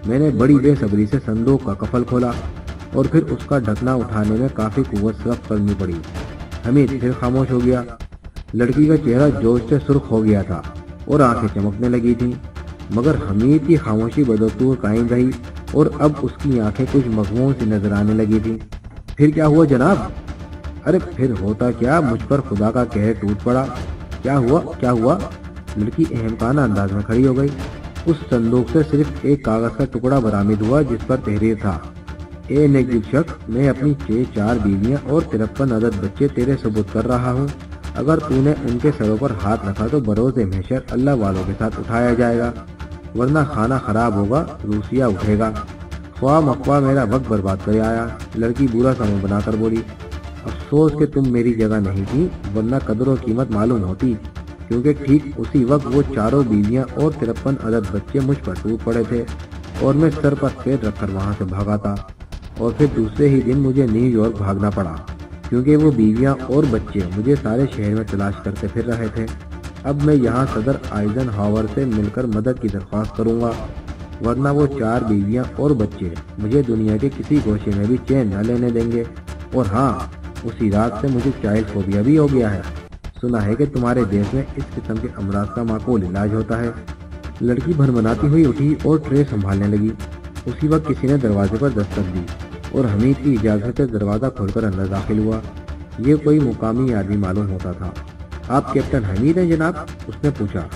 मैंने बड़ी बेसब्री से संदूक का कफल खोला और फिर उसका ढकना उठाने में काफी कुव्वत सर्फ करनी पड़ी। हमीद फिर खामोश हो गया। लड़की का चेहरा जोश से सुर्ख हो गया था और आंखें चमकने लगी थीं, मगर हमीद की खामोशी बदस्तूर कायम रही और अब उसकी आंखें कुछ मगमूम सी नजर आने लगी थीं। फिर क्या हुआ जनाब? अरे फिर होता क्या, मुझ पर खुदा का कहर टूट पड़ा। क्या हुआ क्या हुआ? लड़की अहमकाना अंदाज में खड़ी हो गई। उस संदूक से सिर्फ एक कागज का टुकड़ा बरामद हुआ जिस पर तहरीर था, ए नेक शख्स, मैं अपनी 4 बीवियां और 53 अदद बच्चे तेरे सबूत कर रहा हूँ। अगर तूने उनके सरों पर हाथ रखा तो बरोज़े महशर अल्लाह वालों के साथ उठाया जाएगा, वरना खाना खराब होगा, रूसिया उठेगा। ख्वाह मख्वाह मेरा वक्त बर्बाद कर आया। लड़की बुरा समय बनाकर बोली, अफसोस कि तुम मेरी जगह नहीं थी, वरना कदर और कीमत मालूम होती, क्योंकि ठीक उसी वक्त वो 4 बीवियां और 53 अदद बच्चे मुझ पर टूट पड़े थे और मैं सर पर पैर रखकर वहां से भागा था। और फिर दूसरे ही दिन मुझे न्यूयॉर्क भागना पड़ा, क्योंकि वो बीवियां और बच्चे मुझे सारे शहर में तलाश करते फिर रहे थे। अब मैं यहाँ सदर आइजनहावर से मिलकर मदद की दरख्वास्त करूँगा, वरना वो 4 बीवियां और बच्चे मुझे दुनिया के किसी गोशे में भी चैन न लेने देंगे। और हाँ, उसी रात से मुझे चाइल्ड फोबिया भी हो गया है। सुना है कि तुम्हारे देश में इस किस्म के अमराज का माकूल इलाज होता है। लड़की भनभनाती हुई उठी और ट्रे संभालने लगी। उसी वक्त किसी ने दरवाजे पर दस्तक दी और हमीद की इजाज़त से दरवाज़ा खोलकर अंदर दाखिल हुआ। ये कोई मुकामी आदमी मालूम होता था। आप कैप्टन हमीद हैं जनाब? उसने पूछा।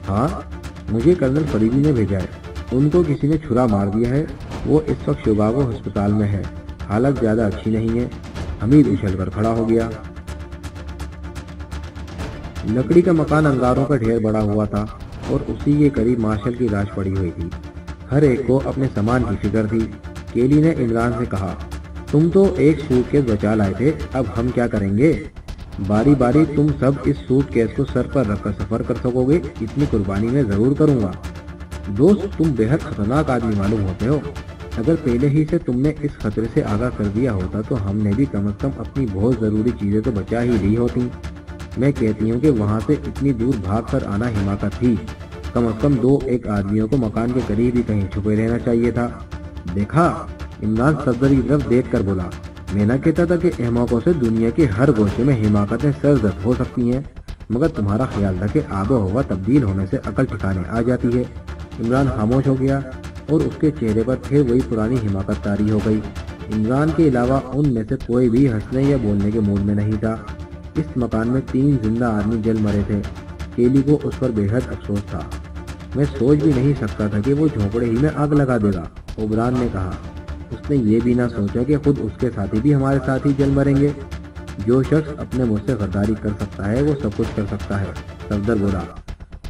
हाँ, मुझे कर्नल फरीदी ने भेजा है। उनको किसी ने छुरा मार दिया है। वो इस वक्त शिकागो अस्पताल में है। हालत ज़्यादा अच्छी नहीं है। हमीद उछलकर खड़ा हो गया। लकड़ी का मकान अंगारों का ढेर बड़ा हुआ था और उसी के करीब मार्शल की लाश पड़ी हुई थी। हर एक को अपने सामान की फिक्र थी। केली ने इमरान से कहा, तुम तो एक सूटकेस बचा लाए थे, अब हम क्या करेंगे? बारी बारी तुम सब इस सूटकेस को सर पर रखकर सफर कर सकोगे, इतनी कुर्बानी मैं जरूर करूंगा। दोस्त, तुम बेहद खतरनाक आदमी मालूम होते हो। अगर पहले ही से तुमने इस खतरे से आगाह कर दिया होता तो हमने भी कम से कम अपनी बहुत ज़रूरी चीज़ें तो बचा ही ली होती। मैं कहती हूँ कि वहाँ से इतनी दूर भाग कर आना हिमाकत थी। कम से कम 2-1 आदमियों को मकान के करीब ही कहीं छुपे रहना चाहिए था। देखा, इमरान सफदर की तरफ देख कर बोला। मैं न कहता था कि अहमकों से दुनिया के हर गोशे में हिमाकतें सरजद हो सकती हैं, मगर तुम्हारा ख्याल था कि आबो हवा तब्दील होने से अकल ठिकाने आ जाती है। इमरान खामोश हो गया और उसके चेहरे पर फिर वही पुरानी हिमाकत तारी हो गई। इमरान के अलावा उनमें से कोई भी हंसने या बोलने के मूड में नहीं था। इस मकान में 3 जिंदा आदमी जल मरे थे। केली को उस पर बेहद अफसोस था। मैं सोच भी नहीं सकता था कि वो झोंपड़े ही में आग लगा देगा, ओबरान ने कहा। उसने ये भी ना सोचा कि खुद उसके साथी भी हमारे साथ ही जल मरेंगे। जो शख्स अपने मुझसे गद्दारी कर सकता है वो सब कुछ कर सकता है, सफदर बोला।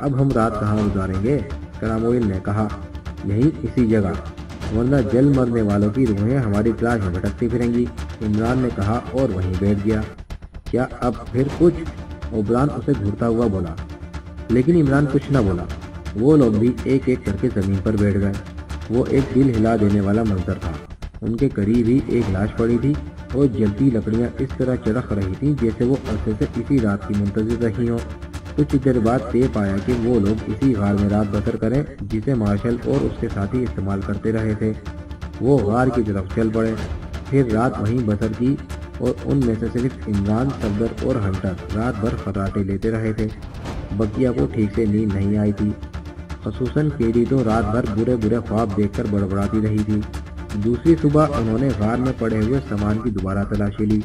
अब हम रात कहाँ गुजारेंगे? करामोइल ने कहा। यहीं इसी जगह, वरना जल मरने वालों की रूहें हमारी तलाश में भटकती फिरेंगी, इमरान ने कहा और वहीं बैठ गया। क्या अब फिर कुछ? ओबरान उसे घूरता हुआ बोला। लेकिन इमरान कुछ न बोला। वो लोग भी एक एक करके जमीन पर बैठ गए। वो एक दिल हिला देने वाला मंजर था। उनके करीब ही एक लाश पड़ी थी और जलती लकड़ियां इस तरह चरख रही थीं जैसे वो अरसे से इसी रात की मुंतजिर रही हों। कुछ देर बाद तय पाया कि वो लोग इसी गार में रात बसर करें जिसे मार्शल और उसके साथी इस्तेमाल करते रहे थे। वो गार की तरफ चल पड़े, फिर रात वहीं बसर की और उनमें से सिर्फ इमरान, सफदर और हंटर रात भर खर्राटे लेते रहे थे। बकिया को ठीक से नींद नहीं आई थी। खसूसन केली तो रात भर बुरे बुरे ख्वाब देखकर बड़बड़ाती रही थी। दूसरी सुबह उन्होंने गार में पड़े हुए सामान की दोबारा तलाशी ली।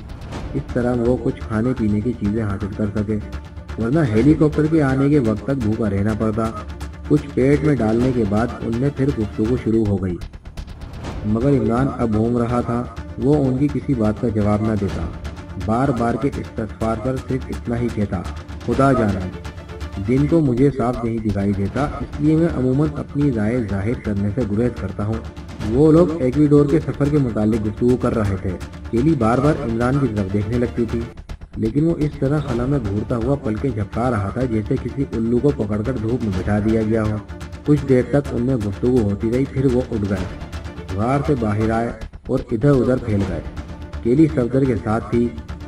इस तरह वो कुछ खाने पीने की चीज़ें हासिल कर सके, वरना हेलीकॉप्टर के आने के वक्त तक भूखा रहना पड़ता। कुछ पेट में डालने के बाद उनमें फिर गुफ्तगू शुरू हो गई, मगर इमरान अब घूम रहा था। वो उनकी किसी बात का जवाब न देता, बार बार के इस्तग़फ़ार पर सिर्फ इतना ही कहता, खुदा जाना। दिन को मुझे साफ नहीं दिखाई देता, इसलिए मैं अमूमन अपनी राय जाहिर करने से गुरेज करता हूँ। वो लोग एक्वाडोर के सफ़र के मुतालिक गुफ्तगू कर रहे थे। केली बार बार इमरान की तरफ देखने लगती थी, लेकिन वो इस तरह खला में घूरता हुआ पलकें झपका रहा था जैसे किसी उल्लू को पकड़कर धूप में बिठा दिया गया हो। कुछ देर तक उनमें गुफ्तगू होती रही, फिर वो उठ गए, गार से बाहर आए और इधर उधर फैल गए। केली सफदर के साथ थी।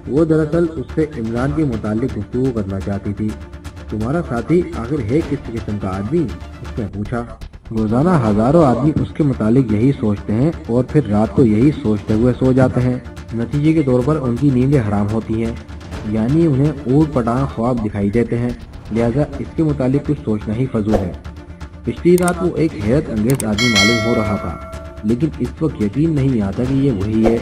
वो दरअसल उससे इमरान के मुतालिक गुफ्तगू करना चाहती थी। तुम्हारा साथी आखिर है किस किस्म का आदमी? उसने पूछा। रोजाना हजारों आदमी उसके मुतालिक यही सोचते हैं और फिर रात को यही सोचते हुए सो जाते हैं। नतीजे के तौर पर उनकी नींदें हराम होती हैं, यानी उन्हें ऊट पटांग ख्वाब दिखाई देते हैं। लिहाजा इसके मुतालिक कुछ सोचना ही फजूल है। पिछली रात वो एक हैरत अंगेज आदमी मालूम हो रहा था, लेकिन इस वक्त यकीन नहीं आता कि ये वही है।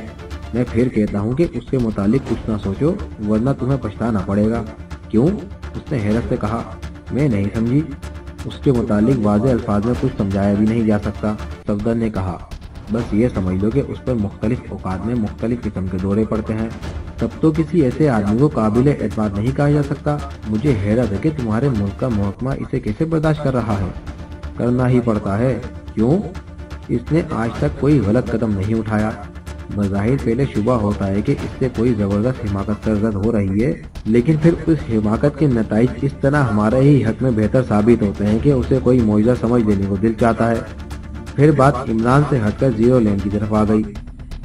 मैं फिर कहता हूँ कि उसके मुतालिक कुछ ना सोचो, वरना तुम्हें पछताना पड़ेगा। क्यों? उसने हैरत से कहा। मैं नहीं समझी। उसके मुतालिक वाज़े अल्फाज में कुछ समझाया भी नहीं जा सकता, सफदर ने कहा। बस ये समझ लो कि उस पर मुख्तलिफ औकात में मुख्तलिफ किस्म के दौरे पड़ते हैं। तब तो किसी ऐसे आदमी को काबिल एतमाद नहीं कहा जा सकता। मुझे हैरत है कि तुम्हारे मुल्क का महकमा इसे कैसे बर्दाश्त कर रहा है। करना ही पड़ता है। क्यों? इसने आज तक कोई गलत कदम नहीं उठाया। बज़ाहिर पहले शुबा होता है कि इससे कोई ज़बरदस्त हिमाकत सरजद हो रही है, लेकिन फिर उस हिमाकत के नताइज इस तरह हमारे ही हक में बेहतर साबित होते हैं कि उसे कोई मौजज़ा समझ लेने को दिल चाहता है। फिर बात इमरान से हटकर जीरो लेन की तरफ आ गई।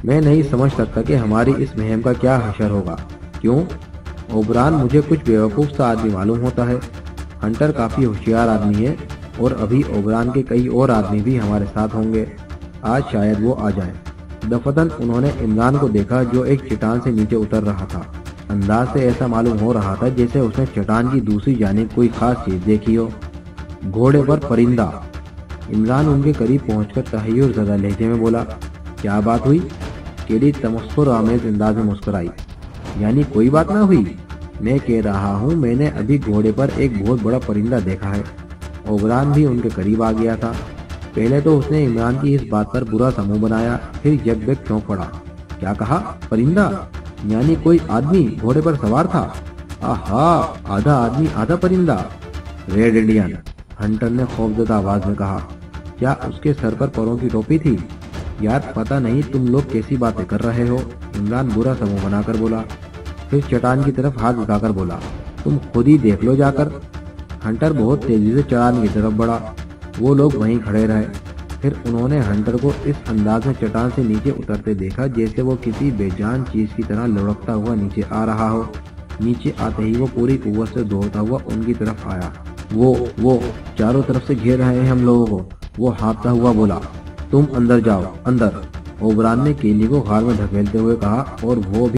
मैं नहीं समझ सकता कि हमारी इस मुहिम का क्या हशर होगा। क्यों? ओबरान मुझे कुछ बेवकूफ़ सा आदमी मालूम होता है। हंटर काफ़ी होशियार आदमी है और अभी ओबरान के कई और आदमी भी हमारे साथ होंगे। आज शायद वो आ जाए। दफतन उन्होंने इमरान को देखा जो एक चट्टान से नीचे उतर रहा था। अंदाज से ऐसा मालूम हो रहा था जैसे उसने चट्टान की दूसरी जानिब कोई खास चीज देखी हो। घोड़े पर परिंदा। इमरान उनके करीब पहुंचकर तहय्युर ज़दा लहजे में बोला, क्या बात हुई? केली तमस्खुर आमेज अंदाज में मुस्कुराई। यानी कोई बात ना हुई? मैं कह रहा हूँ मैंने अभी घोड़े पर एक बहुत बड़ा परिंदा देखा है। ओबरान भी उनके करीब आ गया था। पहले तो उसने इमरान की इस बात पर बुरा सा मुंह बनाया, फिर यकबैक चौंक पड़ा। क्या कहा? परिंदा? यानी कोई आदमी घोड़े पर सवार था? आहा, आधा आदमी आधा परिंदा। रेड इंडियन, हंटर ने खौफजदा आवाज में कहा। क्या उसके सर पर परों की टोपी थी? यार पता नहीं तुम लोग कैसी बातें कर रहे हो, इमरान बुरा सा मुंह बनाकर बोला। फिर चट्टान की तरफ हाथ उठाकर बोला, तुम खुद ही देख लो जाकर। हंटर बहुत तेजी से चट्टान की तरफ बढ़ा। वो लोग वहीं खड़े रहे। फिर उन्होंने हंटर को इस अंदाज में चट्टान से नीचे उतरते देखा जैसे वो किसी बेजान चीज की तरह लुढ़कता हुआ नीचे आ रहा हो। नीचे आते ही वो पूरी कुव्वत से दौड़ता हुआ उनकी तरफ आया। वो चारों तरफ से घेर रहे हैं हम लोगों को, वो हाँफता हुआ बोला। तुम अंदर जाओ, अंदर। ओबरान ने केली को गाल में ढकेलते हुए कहा और वो भी